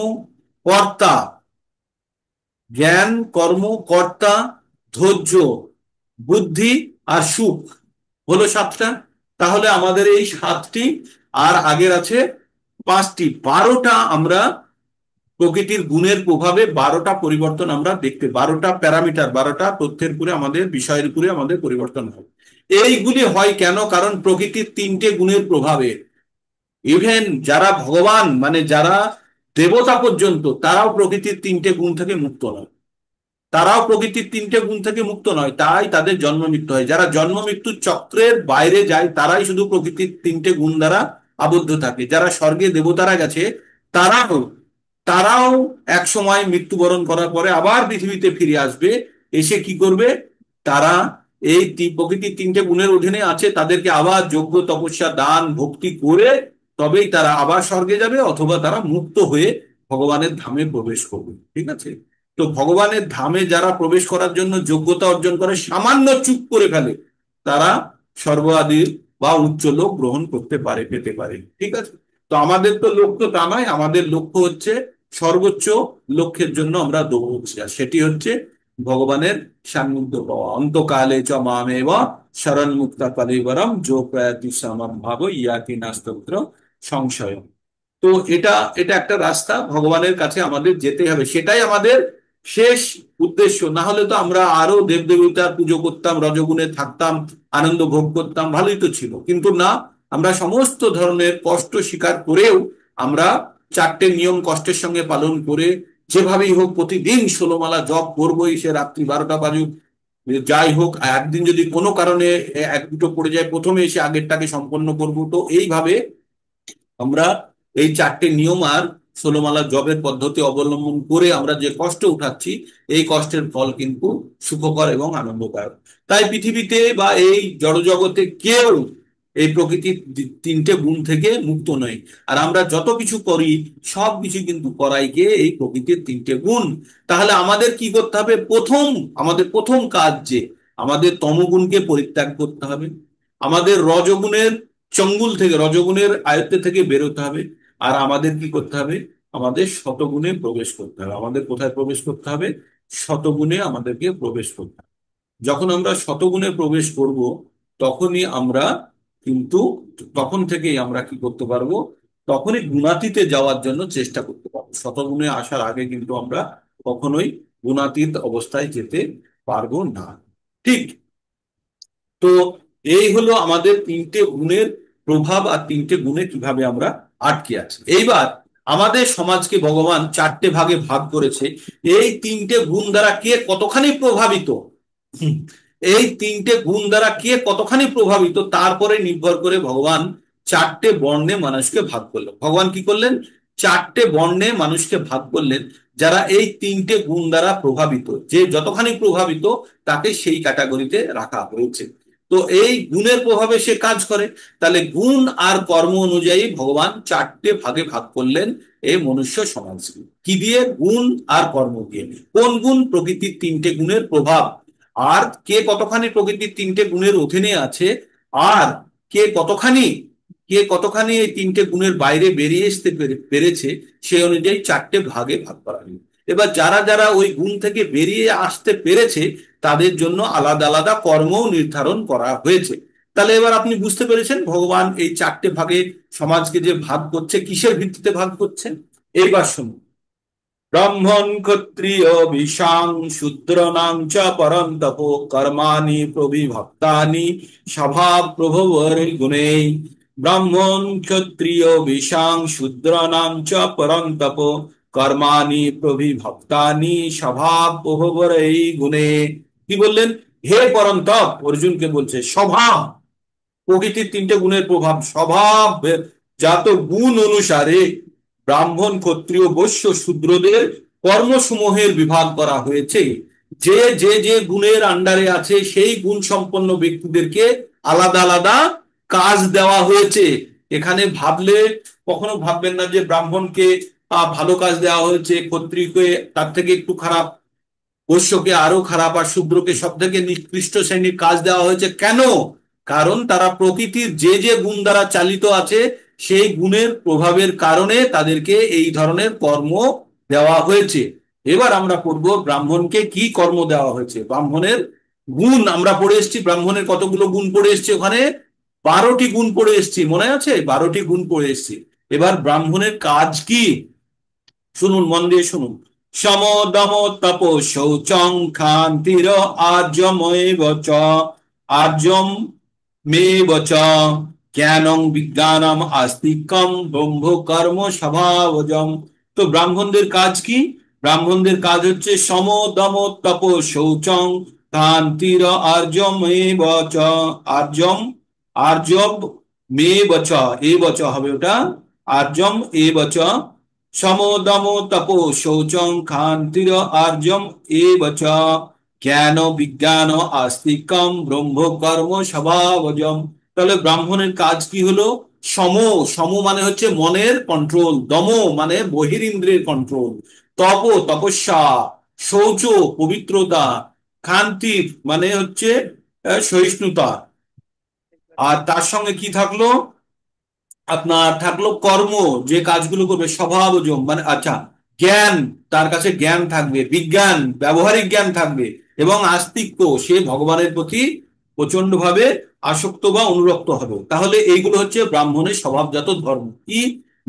কর্তা, জ্ঞান, কর্ম, কর্তা, ধৈর্য, বুদ্ধি আর সুখ। হলো 7টা। তাহলে আমাদের এই 7টি, আর আগের আছে 5টি, 12টা আমরা প্রকৃতির গুণের প্রভাবে 12টা পরিবর্তন আমরা দেখতে, 12টা প্যারামিটার, 12টা তথ্যের উপরে, আমাদের বিষয়ের উপরে আমাদের পরিবর্তন হয়। এইগুলি হয় কেন? কারণ প্রকৃতির 3টে গুণের প্রভাবে ইভেন যারা ভগবান, মানে যারা দেবতা পর্যন্ত, তারাও প্রকৃতির 3টে গুণ থেকে মুক্ত নয়। তারাও প্রকৃতির তিনটে গুণ থেকে মুক্ত নয়, তাই তাদের জন্ম মৃত্যু হয়। যারা জন্ম মৃত্যুর চক্রের বাইরে যায় তারাই শুধু প্রকৃতির তিনটে গুণ দ্বারা আবদ্ধ থাকে। যারা স্বর্গে দেবতারা গেছে তারাও তারাও এক সময় মৃত্যুবরণ করার পরে আবার পৃথিবীতে ফিরে আসবে। এসে কি করবে? তারা এই প্রকৃতির তিনটে গুণের অধীনে আছে, তাদেরকে আবার যজ্ঞ তপস্যা দান ভক্তি করে তবেই তারা আবার স্বর্গে যাবে, অথবা তারা মুক্ত হয়ে ভগবানের ধামে প্রবেশ করবে। ঠিক আছে? তো ভগবানের ধামে যারা প্রবেশ করার জন্য যোগ্যতা অর্জন করে, সামান্য চুপ করে ফেলে, তারা স্বর্গ আদির বা উচ্চ লোক গ্রহণ করতে পারে, পেতে পারে। ঠিক আছে? তো আমাদের তো লক্ষ্য তা নয়, আমাদের লক্ষ্য হচ্ছে সর্বোচ্চ লক্ষ্যের জন্য আমরা দৌড়চ্ছি, আর সেটি হচ্ছে ভগবানের সান্নিধ্য পাওয়া। অন্তকালে চ মামেব শরণ মুক্তা কলেবরম যো প্রয়াতি সমম ভাব ইয়াতি নাস্তত্র সংশয়। তো এটা এটা একটা রাস্তা, ভগবানের কাছে আমাদের যেতে হবে, সেটাই আমাদের শেষ উদ্দেশ্য। না হলে তো আমরা আরো দেবদেবতার পুজো করতাম, রজগুণে থাকতাম, আনন্দ ভোগ করতাম, ভালোই তো ছিল। কিন্তু না, আমরা সমস্ত ধরনের কষ্ট স্বীকার করেও আমরা চারটে নিয়ম কষ্টের সঙ্গে পালন করে যেভাবেই হোক প্রতিদিন 16 মালা জপ করবোই, সে রাত্রি 12টা বাজুক যাই হোক। একদিন যদি কোনো কারণে এক দুটো পড়ে যায়, প্রথমে এসে আগেরটাকে সম্পন্ন করব। তো এইভাবে আমরা এই চারটে নিয়ম আর 16 মালা জপের পদ্ধতি অবলম্বন করে আমরা যে কষ্ট উঠাচ্ছি, এই কষ্টের ফল কিন্তু সুখকর এবং আনন্দদায়ক। তাই পৃথিবীতে বা এই জড়জগতে কেউ এই প্রকৃতির তিনটে গুণ থেকে মুক্ত নয়। আর আমরা যত কিছু করি সব কিছু কিন্তু করাই গিয়ে এই প্রকৃতির তিনটে গুণ। তাহলে আমাদের কি করতে হবে? আমাদের প্রথম কাজ যে আমাদের তমগুণকে পরিত্যাগ করতে হবে, আমাদের রজগুণের চঙ্গুল থেকে, রজগুণের আয়ত্তে থেকে বেরোতে হবে। আর আমাদের কি করতে হবে? আমাদের শতগুণে প্রবেশ করতে হবে। আমাদের কোথায় প্রবেশ করতে হবে? শতগুণে আমাদেরকে প্রবেশ করতে হবে। যখন আমরা শতগুণে প্রবেশ করব, তখনই আমরা কিন্তু তখন থেকেই আমরা কি করতে পারবো? তখনই গুণাতীতে যাওয়ার জন্য চেষ্টা করতে পারবো। শতগুণে আসার আগে কিন্তু আমরা কখনোই গুণাতীত অবস্থায় যেতে পারবো না। ঠিক? তো এই হলো আমাদের তিনটে গুণের প্রভাব, আর তিনটে গুণে কিভাবে আমরা আটকে আছি। এইবার আমাদের সমাজকে ভগবান চারটে ভাগে ভাগ করেছে। এই তিনটে গুণ দ্বারা কে কতখানি প্রভাবিত, হুম, এই তিনটে গুণ দ্বারা কে কতখানি প্রভাবিত তারপরে নির্ভর করে ভগবান চারটে বর্ণে মানুষকে ভাগ করলেন। ভগবান কি করলেন? চারটে বর্ণে মানুষকে ভাগ করলেন। যারা এই তিনটে গুণ দ্বারা প্রভাবিত, যে যতখানি প্রভাবিত তাকে সেই ক্যাটাগরিতে রাখা হয়েছে। তো এই গুণের প্রভাবে সে কাজ করে। তাহলে গুণ আর কর্ম অনুযায়ী ভগবান চারটে ভাগে ভাগ করলেন এই মনুষ্য সমাজকে। কি দিয়ে? গুণ আর কর্ম দিয়ে। কোন গুণ? প্রকৃতির তিনটে গুণের প্রভাব। আর কে কতখানি প্রকৃতির তিনটে গুণের অধীনে আছে, আর কে কতখানি কে কতখানি এই তিনটে গুণের বাইরে বেরিয়ে আসতে পেরেছে, সেই অনুযায়ী চারটে ভাগে ভাগ করা হলো। এবার যারা যারা ওই গুণ থেকে বেরিয়ে আসতে পেরেছে তাদের জন্য আলাদা আলাদা কর্ম নির্ধারণ করা হয়েছে। তাহলে এবার আপনি বুঝতে পেরেছেন ভগবান এই চারটে ভাগে সমাজকে যে ভাগ করছে, কিসের ভিত্তিতে ভাগ করছেন। এইবার শুনুন। ব্রাহ্মণ ক্ষত্রিয় বিশাং শূদ্রনাং চ পরন্তপ কর্মাণি প্রবিভক্তানি স্বভাব প্রভবর গুণে। ব্রাহ্মণ ক্ষত্রিয় বিশাং শূদ্রনাং চ পরন্তপ কর্মাণি প্রবিভক্তানি স্বভাব প্রভবর গুণে। কি বললেন? হে পরন্তপ, অর্জুনকে বলছে স্বভাব, প্রকৃতির তিনটে গুণের প্রভাব, স্বভাব জাত গুণ অনুসারে ব্রাহ্মণ ক্ষত্রিয় বৈশ্য শূদ্রদের কর্মসমূহের বিভাগ করা হয়েছে। যে যে যে গুণের আন্ডারে আছে সেই গুণ সম্পন্ন ব্যক্তিদেরকে আলাদা আলাদা কাজ দেওয়া হয়েছে। এখানে ভাবলে কখনো ভাববেন না যে ব্রাহ্মণকে ভালো কাজ দেওয়া হয়েছে, ক্ষত্রিয়কে তার থেকে একটু খারাপ, বৈশ্যকে আরো খারাপ, আর শূদ্রকে সব থেকে নিকৃষ্ট শ্রেণীর কাজ দেওয়া হয়েছে। কেন? কারণ তারা প্রকৃতির যে যে গুণ দ্বারা চালিত আছে সেই গুণের প্রভাবের কারণে তাদেরকে এই ধরনের কর্ম দেওয়া হয়েছে। এবার আমরা পড়বো ব্রাহ্মণকে কি কর্ম দেওয়া হয়েছে। ব্রাহ্মণের গুণ আমরা পড়ে এসেছি, ব্রাহ্মণের কতগুলো গুণ পড়ে এসেছি, ওখানে 12টি গুণ পড়ে এসেছি, মনে আছে? 12টি গুণ পড়ে এসেছি। এবার ব্রাহ্মণের কাজ কি শুনুন, মন দিয়ে শুনুন। সম দম তপ শৌচং ক্ষান্তির আর্যমেব চ আর্যম মেব চ জ্ঞানং বিজ্ঞানম আস্তিকম ব্রহ্ম কর্ম স্বভাবজম। তো ব্রাহ্মণদের কাজ কি? ব্রাহ্মণদের কাজ হচ্ছে সম দম তপ শৌচং কান্তির আর্যম এ বচ, আর্যম, আর্যব মে বচ, এ বচ হবে ওটা, আর্যম এ বচ, সম দম তপ শৌচং কান্তির আর্যম এ বচ, জ্ঞান বিজ্ঞান আস্তিকম ব্রহ্ম কর্ম স্বভাবজম। তাহলে ব্রাহ্মণের কাজ কি হলো? সম, সম মানে হচ্ছে মনের কন্ট্রোল, দম মানে বহিরিন্দ্রিয়ের কন্ট্রোল, তপ তপস্যা, শৌচ পবিত্রতা, ক্ষান্তি মানে হচ্ছে সহিষ্ণুতা, আর তার সঙ্গে কি থাকলো? আপনার থাকলো কর্ম, যে কাজগুলো করবে, স্বভাবজম মানে আচ্ছা জ্ঞান, তার কাছে জ্ঞান থাকবে, বিজ্ঞান ব্যবহারিক জ্ঞান থাকবে, এবং আস্তিক্য, সে ভগবানের প্রতি প্রচন্ড ভাবে আসক্ত বা অনুরক্ত হবে। তাহলে এইগুলো হচ্ছে ব্রাহ্মণের স্বভাবজাত ধর্ম। কি?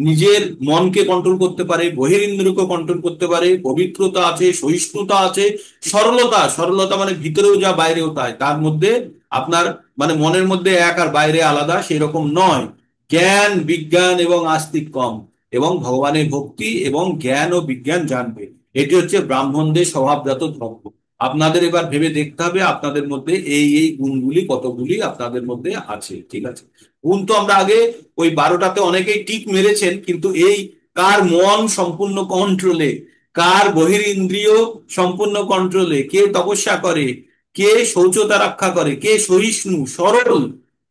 নিজের মনকে কন্ট্রোল করতে পারে, বহিরিন্দ্রিয়কে কন্ট্রোল করতে পারে, পবিত্রতা আছে, সহিষ্ণুতা আছে, সরলতা, সরলতা মানে ভিতরেও যা বাইরেও তাই, তার মধ্যে আপনার মানে মনের মধ্যে এক আর বাইরে আলাদা সেই রকম নয়, জ্ঞান বিজ্ঞান এবং আস্তিক্যম, এবং ভগবানের ভক্তি এবং জ্ঞান ও বিজ্ঞান জানবে। এটি হচ্ছে ব্রাহ্মণদের স্বভাবজাত ধর্ম। আপনাদের এবার ভেবে দেখতে হবে আপনাদের মধ্যে এই এই গুণগুলি কতগুলি আপনাদের মধ্যে আছে। ঠিক আছে, গুণ তো আমরা আগে ওই 12টাতে অনেকেই টিক মেরেছেন, কিন্তু এই কার মন সম্পূর্ণ কন্ট্রোলে, কার বহিরিন্দ্রিয় সম্পূর্ণ কন্ট্রোলে, কে তপস্যা করে, কে শৌচতা রক্ষা করে, কে সহিষ্ণু সরল,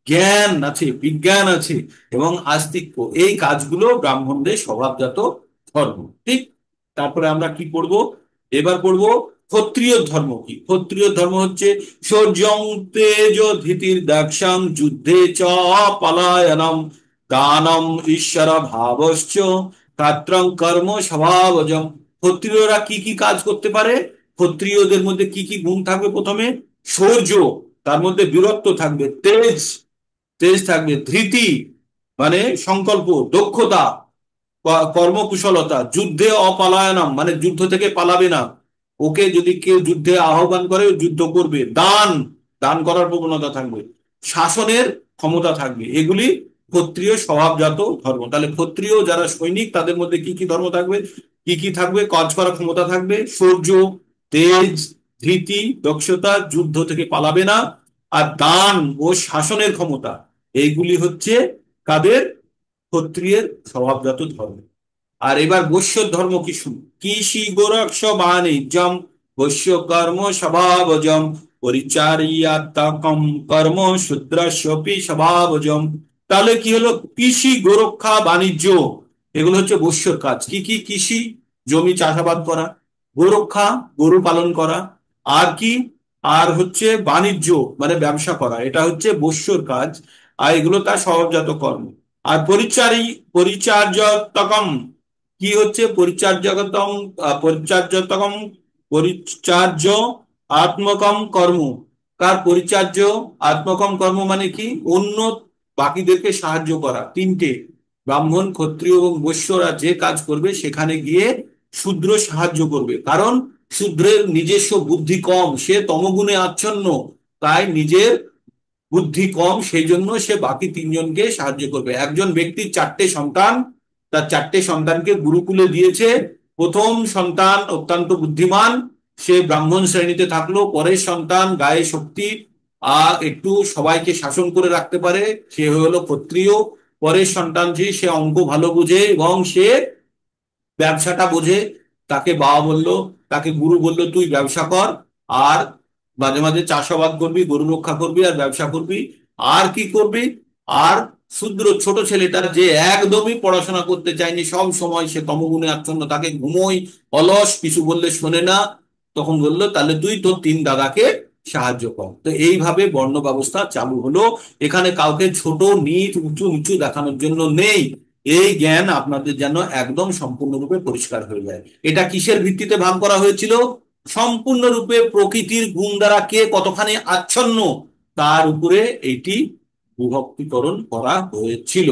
জ্ঞান আছে, বিজ্ঞান আছে এবং আস্তিক্য, এই কাজগুলো ব্রাহ্মণদের স্বভাবজাত ধর্ম। ঠিক, তারপরে আমরা কি পড়বো? এবার পড়বো ক্ষত্রিয় ধর্ম কি। ক্ষত্রিয় ধর্ম হচ্ছে শৌর্যং তেজ ধীতির দাক্ষাং যুদ্ধে চ পলায়নম দানম ঈশ্বর ভাবশ্চ তাত্রং কর্ম স্বভাবজম। ক্ষত্রিয়রা কি কি কাজ করতে পারে? ক্ষত্রিয়দের মধ্যে কি কি গুণ থাকবে? প্রথমে শৌর্য, তার মধ্যে বীরত্ব থাকবে, তেজ, তেজ থাকবে, ধৃতি মানে সংকল্প, দক্ষতা, কর্মকুশলতা, যুদ্ধে অপলায়নম মানে যুদ্ধ থেকে পালাবে না, ওকে যদি কেউ যুদ্ধে আহ্বান করে যুদ্ধ করবে, দান, দান করার প্রবণতা থাকবে, শাসনের ক্ষমতা থাকবে। এগুলি ক্ষত্রিয় স্বভাবজাত ধর্ম। তাহলে ক্ষত্রিয় যারা সৈনিক তাদের মধ্যে কি কি ধর্ম থাকবে, কি কি থাকবে? কাজ করার ক্ষমতা থাকবে, শৌর্য, তেজ, ধৃতি, দক্ষতা, যুদ্ধ থেকে পালাবে না, আর দান ও শাসনের ক্ষমতা। এইগুলি হচ্ছে কাদের? ক্ষত্রিয়ের স্বভাবজাত ধর্ম। আর এবার বৈশ্য ধর্ম কি শুরু। কৃষি গোরক্ষ বাণিজ্যম বৈশ্য কর্ম স্বভাবজম পরিচারিয়াত্মকম কর্ম শূদ্রস্যপি স্বভাবজম। তাহলে কি হলো? কৃষি গোরক্ষা বাণিজ্য, এগুলো হচ্ছে বৈশ্যর কাজ। কি কি? কৃষি, জমি চাষাবাদ করা, গোরক্ষা, গরু পালন করা, আর কি? আর হচ্ছে বাণিজ্য মানে ব্যবসা করা, এটা হচ্ছে বৈশ্যর কাজ, আর এগুলো তার স্বভাবজাত কর্ম। আর পরিচার্যতকম কি হচ্ছে? পরিচার্যতম, পরিচার্যতকম, পরিচার্য আত্মকম কর্ম, কার? পরিচার্য আত্মকম কর্ম মানে কি? অন্য বাকিদেরকে সাহায্য করা। তিনটে, ব্রাহ্মণ, ক্ষত্রিয় এবং বৈশ্যরা যে কাজ করবে সেখানে গিয়ে শূদ্র সাহায্য করবে, কারণ শূদ্রের নিজস্ব বুদ্ধি কম, সে তমগুণে আচ্ছন্ন, তাই নিজের বুদ্ধি কম, সেই জন্য সে বাকি তিনজনকে সাহায্য করবে। একজন ব্যক্তির 4টে সন্তান, তার 4টে সন্তানকে গুরুকুলে দিয়েছে। প্রথম সন্তান অত্যন্ত বুদ্ধিমান, সে ব্রাহ্মণ শ্রেণীতে থাকলো, পরের সন্তান গায়ে শক্তি আর একটু সবাইকে শাসন করে রাখতে পারে, সে হলো ক্ষত্রিয়। পরের সন্তান যে, সে অঙ্ক ভালো বুঝে এবং সে ব্যবসাটা বোঝে, তাকে বাবা বললো, তাকে গুরু বললো তুই ব্যবসা কর, আর মাঝে মাঝে চাষাবাদ করবি, গরু রক্ষা করবি আর ব্যবসা করবি। আর কি করবি? আর শূদ্র ছোট ছেলেটা যে একদমই পড়াশোনা করতে চায়নি, সব সময় সে তমগুণে আচ্ছন্ন, তাকে ঘুমোই, অলস, কিছু বললে শোনে না, তখন বললো তাহলে তুই তোর 3 দাদাকে সাহায্য কর। তো এইভাবে বর্ণ ব্যবস্থা চালু হলো। এখানে কাউকে ছোট নিচ উঁচু নিচু দেখানোর জন্য নেই। এই জ্ঞান আপনাদের যেন একদম সম্পূর্ণরূপে পরিষ্কার হয়ে যায়। এটা কিসের ভিত্তিতে ভাগ করা হয়েছিল? সম্পূর্ণরূপে প্রকৃতির গুণ দ্বারা কে কতখানি আচ্ছন্ন তার উপরে এইটি বিভক্তিকরণ করা হয়েছিল।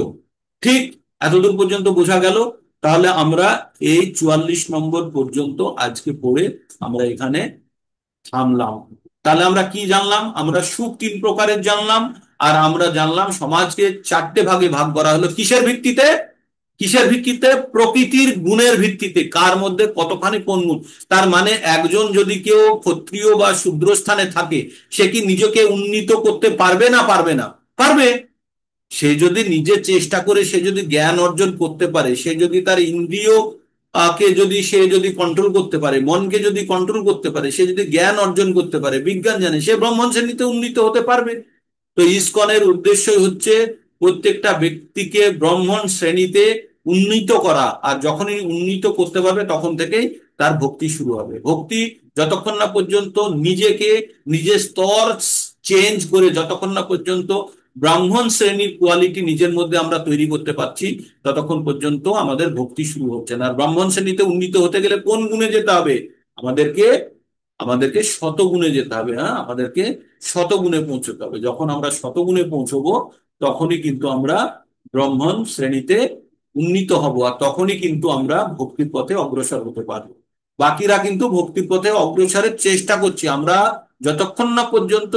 ঠিক এতদূর পর্যন্ত বোঝা গেল? তাহলে আমরা এই 44 নম্বর পর্যন্ত আজকে পড়ে আমরা এখানে থামলাম। তাহলে আমরা কি জানলাম? আমরা সুখ 3 প্রকারের জানলাম, আর আমরা জানলাম সমাজকে 4টে ভাগে ভাগ করা হলো কিসের ভিত্তিতে? কিসের ভিত্তিতে? প্রকৃতির গুণের ভিত্তিতে, কার মধ্যে কতখানি কোন গুণ। তার মানে একজন যদি কেউ ক্ষত্রিয় বা শূদ্র স্থানে থাকে, সে কি নিজেকে উন্নীত করতে পারবে না পারবে না? পারবে। সে যদি নিজে চেষ্টা করে, সে যদি জ্ঞান অর্জন করতে পারে, সে যদি তার ইন্দ্রিয় কে যদি সে যদি কন্ট্রোল করতে পারে, মনকে যদি কন্ট্রোল করতে পারে, সে যদি জ্ঞান অর্জন করতে পারে, বিজ্ঞান জানে, সে ব্রহ্মণ শ্রেণীতে উন্নীত হতে পারবে। তো ইসকনের উদ্দেশ্যই হচ্ছে প্রত্যেকটা ব্যক্তিকে ব্রাহ্মণ শ্রেণীতে উন্নীত করা। আর যখনই উন্নীত করতে পারবে, তখন থেকেই তার ভক্তি শুরু হবে। ভক্তি যতক্ষণ না পর্যন্ত নিজেকে, নিজের স্তর চেঞ্জ করে, যতক্ষণ না পর্যন্ত ব্রাহ্মণ শ্রেণীর কোয়ালিটি নিজের মধ্যে আমরা তৈরি করতে পারছি, ততক্ষণ পর্যন্ত আমাদের ভক্তি শুরু হচ্ছে না। আর ব্রাহ্মণ শ্রেণীতে উন্নীত হতে গেলে কোন গুণে যেতে হবে? আমাদেরকে আমাদেরকে শতগুণে যেতে হবে। হ্যাঁ, আমাদেরকে শতগুণে পৌঁছতে হবে। যখন আমরা শতগুণে পৌঁছবো, তখনই কিন্তু আমরা ব্রাহ্মণ শ্রেণীতে উন্নীত হব, আর তখনই কিন্তু আমরা ভক্তির পথে অগ্রসর হতে পারবো। বাকিরা কিন্তু ভক্তির পথে অগ্রসরের চেষ্টা করছি আমরা। যতক্ষণ না পর্যন্ত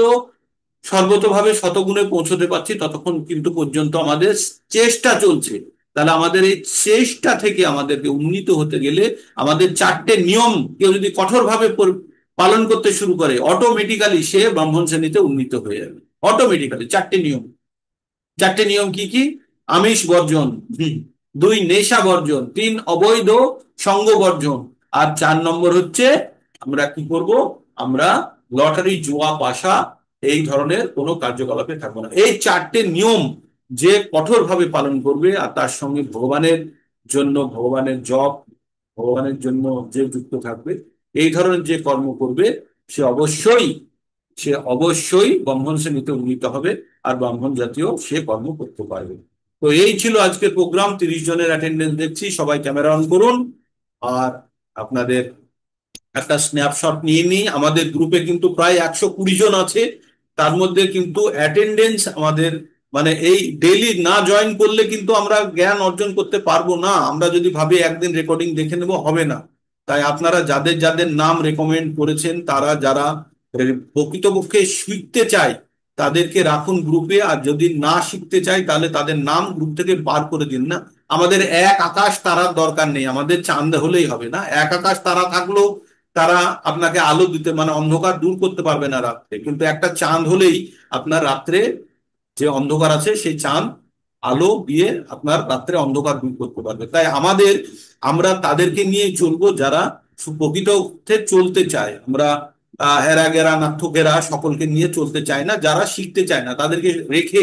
সর্বতভাবে শতগুণে পৌঁছতে পারছি, ততক্ষণ কিন্তু পর্যন্ত আমাদের চেষ্টা চলছে। তাহলে আমাদের এই চেষ্টা থেকে আমাদেরকে উন্নীত হতে গেলে আমাদের চারটে নিয়ম কেউ যদি কঠোরভাবে পালন করতে শুরু করে, অটোমেটিক্যালি সে ব্রাহ্মণ শ্রেণীতে উন্নীত হয়ে যাবে। অটোমেটিক্যালি চারটে নিয়ম। চারটে নিয়ম কি কি? আমিষ বর্জন, দুই নেশা বর্জন, তিন অবৈধ সঙ্গ বর্জন, আর 4 নম্বর হচ্ছে আমরা কি করব? আমরা লটারি, জুয়া, পাশা এই ধরনের কোনো কার্যকলাপে থাকবো না। এই চারটে নিয়ম যে কঠোরভাবে পালন করবে, আর তার সঙ্গে ভগবানের জন্য, ভগবানের জপ, ভগবানের জন্য যে যুক্ত থাকবে, এই ধরনের যে কর্ম করবে, সে অবশ্যই সে অবশ্যই ব্রাহ্মণ শ্রেণীতে উন্নীত হবে, আর ব্রাহ্মণ জাতীয় সে কর্ম করতে পারবে। তো এই ছিল আজকের প্রোগ্রাম। 30 জনের অ্যাটেন্ডেন্স দেখছি, সবাই ক্যামেরা অন করুন। আর আপনাদের একটা স্ন্যাপশট নিয়ে নিই। আমাদের গ্রুপে কিন্তু প্রায় 120 জন আছে। তার মধ্যে কিন্তু অ্যাটেন্ডেন্স আমাদের, মানে এই ডেইলি না জয়েন করলে কিন্তু আমরা জ্ঞান অর্জন করতে পারবো না। আমরা যদি ভাবি একদিন রেকর্ডিং দেখে নেব, হবে না। তাই আপনারা যাদের যাদের নাম রেকমেন্ড করেছেন, তারা যারা প্রকৃতপক্ষে শিখতে চায়, তাদেরকে রাখুন গ্রুপে। আর যদি না শিখতে চায়, তাহলে তাদের নাম গ্রুপ থেকে বার করে দিন না। আমাদের এক আকাশ তারার দরকার নেই, আমাদের চাঁদ হলেই হবে না। এক আকাশ তারা থাকলেও তারা আপনাকে আলো দিতে, মানে অন্ধকার দূর করতে পারবে না রাত্রে, কিন্তু একটা চাঁদ হলেই আপনার রাত্রে যে অন্ধকার আছে, সেই চাঁদ আলো দিয়ে আপনার রাত্রে অন্ধকার দূর করতে পারবে। তাই আমরা তাদেরকে নিয়ে চলবো যারা প্রকৃত অর্থে চলতে চায়। আমরা হেরা গেরা নাথ্যকেরা সকলকে নিয়ে চলতে চায় না। যারা শিখতে চায় না, তাদেরকে রেখে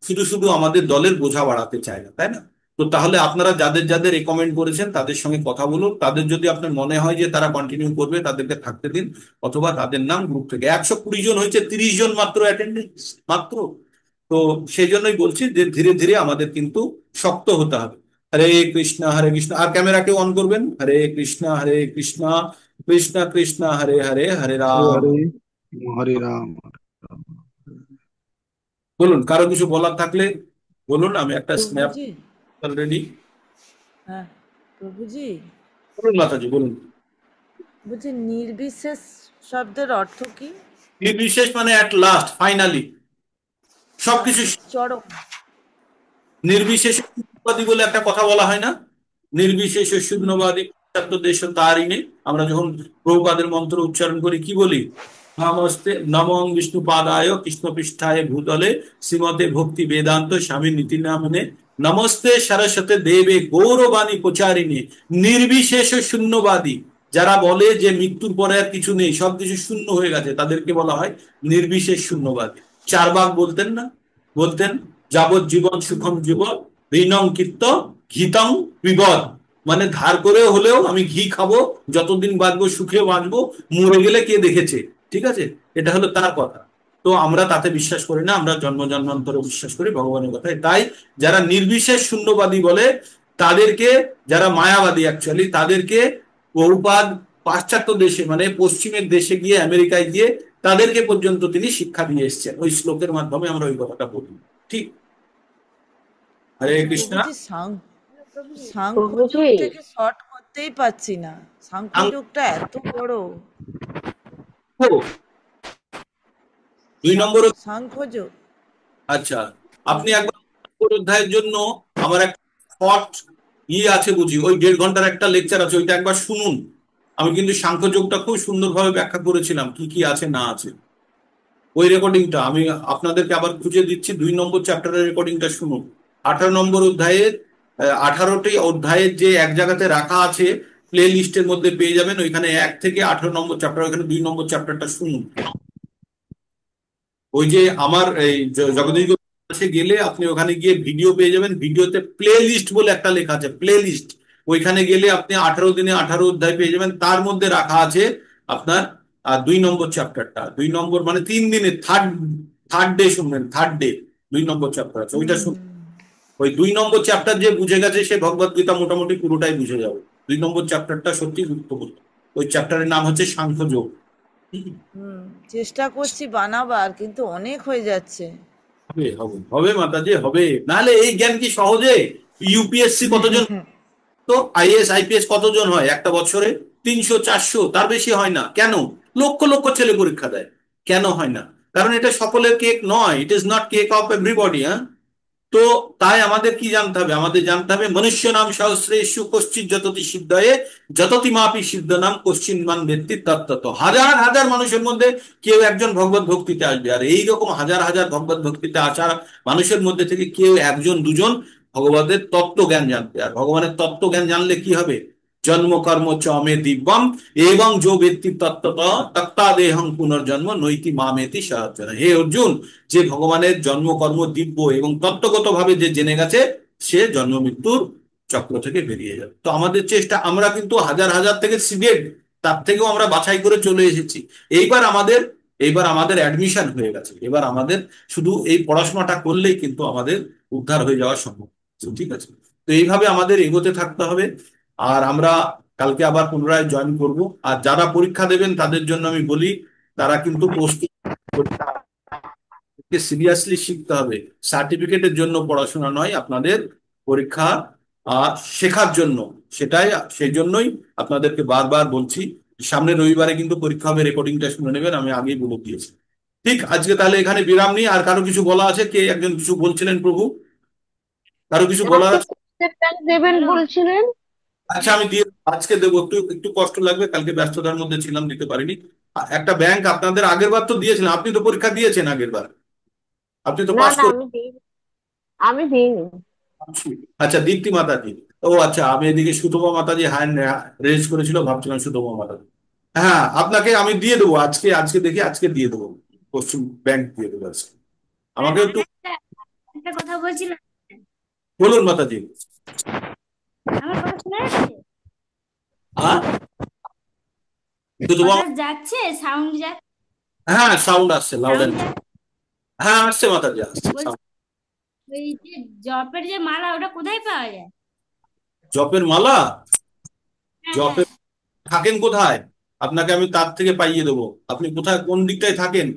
শুধু শুধু আমাদের দলের বোঝা বাড়াতে চায় না, তাই না? তো তাহলে আপনারা যাদের যাদের রেকমেন্ড করেছেন, তাদের সঙ্গে কথা বলুন। তাদের যদি আপনার মনে হয় যে তারা কন্টিনিউ করবে, তাদেরকে থাকতে দিন, অথবা তাদের নাম গ্রুপ থেকে। 120 জন হয়েছে, 30 জন মাত্র অ্যাটেন্ডেন্স, মাত্র। তো সেই জন্যই বলছি যে ধীরে ধীরে আমাদের কিন্তু শক্ত হতে হবে। হরে কৃষ্ণ হরে কৃষ্ণ। আর ক্যামেরাকে অন করবেন। হরে কৃষ্ণ কৃষ্ণ কৃষ্ণ হরে হরে, হরে हरे রাম। हरे हरे राम। বলুন, কারো কিছু বলার থাকলে বলুন। আমি একটা স্ন্যাপ প্রভুজি, অলরেডি। হ্যাঁ প্রভুজি, বলুন মাতাজি, বলুন। বলছি নির্বিশেষ শব্দের অর্থ কি? নির্বিশেষ মানে অ্যাট লাস্ট, ফাইনালি সবকিছু। চরম। নির্বিশেষে শূন্যবাদী বলে একটা কথা বলা হয় না? নির্বিশেষে শূন্যবাদী দেশ তারিণে। আমরা যখন প্রভুপাদের মন্ত্র উচ্চারণ করি, কি বলি? নমস্তে নমঃ বিষ্ণুপাদায় কৃষ্ণপৃষ্ঠায় ভূতলে শ্রীমতে ভক্তি বেদান্ত স্বামী নীতি নামনে নমস্তে সরস্বতী দেবে গৌরবাণী প্রচারিণী। নির্বিশেষ শূন্যবাদী, যারা বলে যে মৃত্যুর পরে আর কিছু নেই, সবকিছু শূন্য হয়ে গেছে, তাদেরকে বলা হয় নির্বিশেষ শূন্যবাদী। চারবাক বলতেন না? বলতেন, যাবজ্জীবন সুখম জীবন ঋণং কীর্ত ঘিতং বিপদ। মানে ধার করে হলেও আমি ঘি খাবো, যতদিন বাঁচবো সুখে বাঁচবো, মরে গেলে কে দেখেছে। ঠিক আছে, এটা হলো তার কথা। তো আমরা তাতে বিশ্বাস করি না, আমরা জন্ম জন্মান্তরে বিশ্বাস করি ভগবানের কথায়। তাই যারা নির্বিশেষ শূন্যবাদী বলে, তাদেরকে, যারা মায়াবাদী অ্যাকচুয়ালি, তাদেরকে প্রভুপাদ পাশ্চাত্য দেশে, মানে পশ্চিমের দেশে গিয়ে, আমেরিকায় গিয়ে তাদেরকে পর্যন্ত তিনি শিক্ষা দিয়ে এসছেন। ওই শ্লোকের মাধ্যমে আমরা ওই কথাটা বলি। ঠিক। হরে কৃষ্ণ। প্রভুজি সাংখ্য প্রভুজি যোগ থেকে শর্ট করতেই পারছি না। সাংখ্য যোগটা এত বড়। 2 নম্বর। সাংখ্য যোগ। আচ্ছা, আপনি একবার অধ্যায়ের জন্য আমার একটা শর্ট আছে বুঝি, ওই 1.5 ঘন্টার একটা লেকচার আছে, ওইটা একবার শুনুন। আমি কিন্তু সাংখ্যযোগটা খুব সুন্দরভাবে ব্যাখ্যা করেছিলাম, কি কি আছে না আছে। ওই রেকর্ডিংটা আমি আপনাদেরকে আবার খুঁজে দিচ্ছি, 2 নম্বর চ্যাপ্টারের রেকর্ডিংটা শুনুন। 18 নম্বর অধ্যায়ের 18টি অধ্যায়ের যে এক জায়গাতে রাখা আছে, প্লে লিস্টের মধ্যে পেয়ে যাবেন, ওইখানে 1 থেকে 18 নম্বর চ্যাপ্টার, ওইখানে 2 নম্বর চ্যাপ্টারটা শুনুন। ওই যে আমার এই জগদীশ কাছে গেলে আপনি ওখানে গিয়ে ভিডিও পেয়ে যাবেন, ভিডিওতে প্লে লিস্ট বলে একটা লেখা আছে, প্লে লিস্ট। ওইখানে গেলে আপনি 18 দিনে 18 অধ্যায় পেয়ে যাবেন, তার মধ্যে রাখা আছে আপনার 2 নম্বর চ্যাপ্টারটা। 2 নম্বর মানে 3 দিনে, থার্ড থার্ড ডে শুনবেন, থার্ড ডে 2 নম্বর চ্যাপ্টার আছে, ওইটা শুন। ওই 2 নম্বর চ্যাপ্টার যে বুঝে গেছে সে ভগবত গীতা মোটামুটি পুরোটাই বুঝে যাবে। 2 নম্বর চ্যাপ্টারটা সত্যি গুরুত্বপূর্ণ। ওই চ্যাপ্টারের নাম হচ্ছে সাংখ্যযোগ। চেষ্টা করছি বানাবার, কিন্তু অনেক হয়ে যাচ্ছে। হবে হবে হবে মাতাজি, হবে। নাহলে এই জ্ঞান কি সহজে? ইউপিএসসি কতজন, তো আইএস আইপিএস কতজন হয় একটা বছরে? 300 400, তার বেশি হয় না। কেন? লক্ষ লক্ষ ছেলে পরীক্ষা দেয়। কেন হয় না? কারণ এটা সকলের কেক নয়, it is not cake of everybody. হ্যাঁ, তো তাই আমাদের কি জানতে হবে? আমাদের জানতে হবে মনুষ্য নাম সহস্রেষু কশ্চিৎ যততি সিদ্ধয়ে যততি মাপি সিদ্ধ নাম কশ্চিন্মান ব্যক্তি তত্ত্বত। হাজার হাজার মানুষের মধ্যে কেউ একজন ভগবত ভক্তিতে আসবে, আর এইরকম হাজার হাজার ভগবত ভক্তিতে আসা মানুষের মধ্যে থেকে কেউ একজন দুজন ভগবতের তত্ত্ব জ্ঞান জানবে। আর ভগবানের তত্ত্ব জ্ঞান জানলে কি হবে? জন্ম কর্ম চ মে দিব্যম এবং যো ব্যক্তি তত্ত্বত তত্ত্বাদেহং পুনর্জন্ম নৈতি মামেতি সাহায্য। হে অর্জুন, যে ভগবানের জন্মকর্ম দিব্য এবং তত্ত্বগত ভাবে যে জেনে গেছে, সে জন্ম মৃত্যুর চক্র থেকে বেরিয়ে যাবে। তো আমাদের চেষ্টা, আমরা কিন্তু হাজার হাজার থেকে সিলেক্ট, তার থেকেও আমরা বাছাই করে চলে এসেছি। এইবার আমাদের এইবার আমাদের অ্যাডমিশন হয়ে গেছে, এবার আমাদের শুধু এই পড়াশোনাটা করলেই কিন্তু আমাদের উদ্ধার হয়ে যাওয়া সম্ভব। তো ঠিক আছে, তো এইভাবে আমাদের এগোতে থাকতে হবে। আর আমরা কালকে আবার পুনরায় জয়েন করব। আর যারা পরীক্ষা দেবেন তাদের জন্য আমি বলি, তারা কিন্তু প্রস্তুত সিরিয়াসলি শিখতে হবে। সার্টিফিকেটের জন্য পড়াশোনা নয়, আপনাদের পরীক্ষা শেখার জন্য। সেটাই, সেই জন্যই আপনাদেরকে বারবার বলছি, সামনের রবিবারে কিন্তু পরীক্ষা হবে, রেকর্ডিংটা শুনে নেবেন, আমি আগেই বলে দিয়েছি। ঠিক, আজকে তাহলে এখানে বিরাম নিই। আর কারো কিছু বলা আছে? কে একজন কিছু বলছিলেন প্রভু, কারো কিছু বলার আছে? দেবেন বলছিলেন। আচ্ছা, আমি দিয়ে আজকে দেবো, একটু একটু কষ্ট লাগবে, কালকে ব্যস্ততার মধ্যে ছিলাম, দিতে পারিনি। একটা ব্যাংক আপনাদের আগের বার তো দিয়েছিলেন, আপনি তো পরীক্ষা দিয়েছেন আগের বার, আপনি তো না পাস না, করে। আমি দিইনি। আচ্ছা, দীপ্তি মাতাজি। ও আচ্ছা, আমি এদিকে সুতপা মাতাজি হ্যান্ড রেজ করেছিল, ভাবছিলাম সুতপা মাতাজি। হ্যাঁ, আপনাকে আমি দিয়ে দেবো আজকে, আজকে দেখি আজকে দিয়ে দেবো, পশ্চিম ব্যাংক দিয়ে দেবো আজকে। আমাকে একটু একটা কথা বলছিলাম। বলুন মাতাজি। আমার কথা শোনা যাচ্ছে? হ্যাঁ, সুতপা, কথা যাচ্ছে, সাউন্ড যাচ্ছে, হ্যাঁ সাউন্ড আসছে, লাউড সাউন্ড অ্যান্ড, যাচ্ছে। হ্যাঁ আসছে মাতাজি, আসছে বলছি, sound। ওই যে জপের যে মালা, ওটা কোথায় পাওয়া যায়? জপের মালা? হ্যাঁ হ্যাঁ। জপের থাকেন কোথায়? আপনাকে আমি তার থেকে পাইয়ে দেবো। আপনি কোথায়, কোন দিকটায় থাকেন?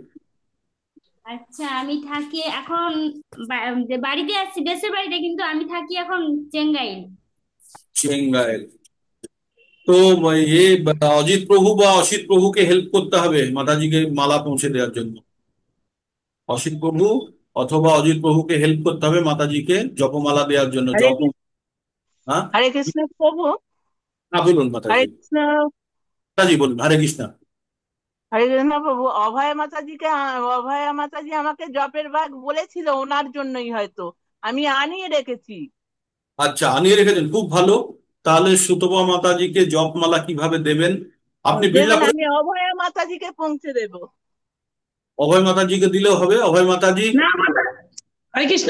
আচ্ছা, আমি থাকি এখন যে বাড়িতে আছি, দেশের বাড়িতে, কিন্তু আমি থাকি এখন চেঙ্গাইল। চেঙ্গাইল? তো অজিত প্রভু বা অসিত প্রভুকে হেল্প করতে হবে মাতাজিকে মালা পৌঁছে দেওয়ার জন্য। অসিত প্রভু অথবা অজিত প্রভুকে হেল্প করতে হবে মাতাজিকে জপমালা দেওয়ার জন্য। হরে জপ, কৃষ্ণ। হ্যাঁ, হরে কৃষ্ণ প্রভু। না বলুন হরে মাতাজি। কৃষ্ণ। মাতাজি বলুন, হরে কৃষ্ণ। হরে কৃষ্ণ প্রভু। অভয়া মাতাজি আমাকে জপের বাগ বলেছিল, ওনার জন্যই হয়তো আমি আনিয়ে রেখেছি। আচ্ছা, আনিয়ে রেখেছেন, খুব ভালো। তাহলে সুতপা মাতাজিকে জপমালা কিভাবে দেবেন? আপনি বিড়লা দেবেন, করে আমি অভয়া মাতাজিকে পৌঁছে দেব। অভয় মাতাজিকে দিলেও হবে। অভয় মাতাজি, না হরে কৃষ্ণ।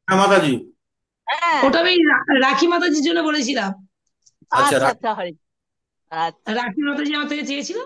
হ্যাঁ মাতাজি। হ্যাঁ, ওটা আমি রাখি মাতাজির জন্য বলেছিলাম। আচ্ছা, আচ্ছা আচ্ছা, হরে, আচ্ছা। রাখি মাতাজি আমার থেকে চেয়েছিল,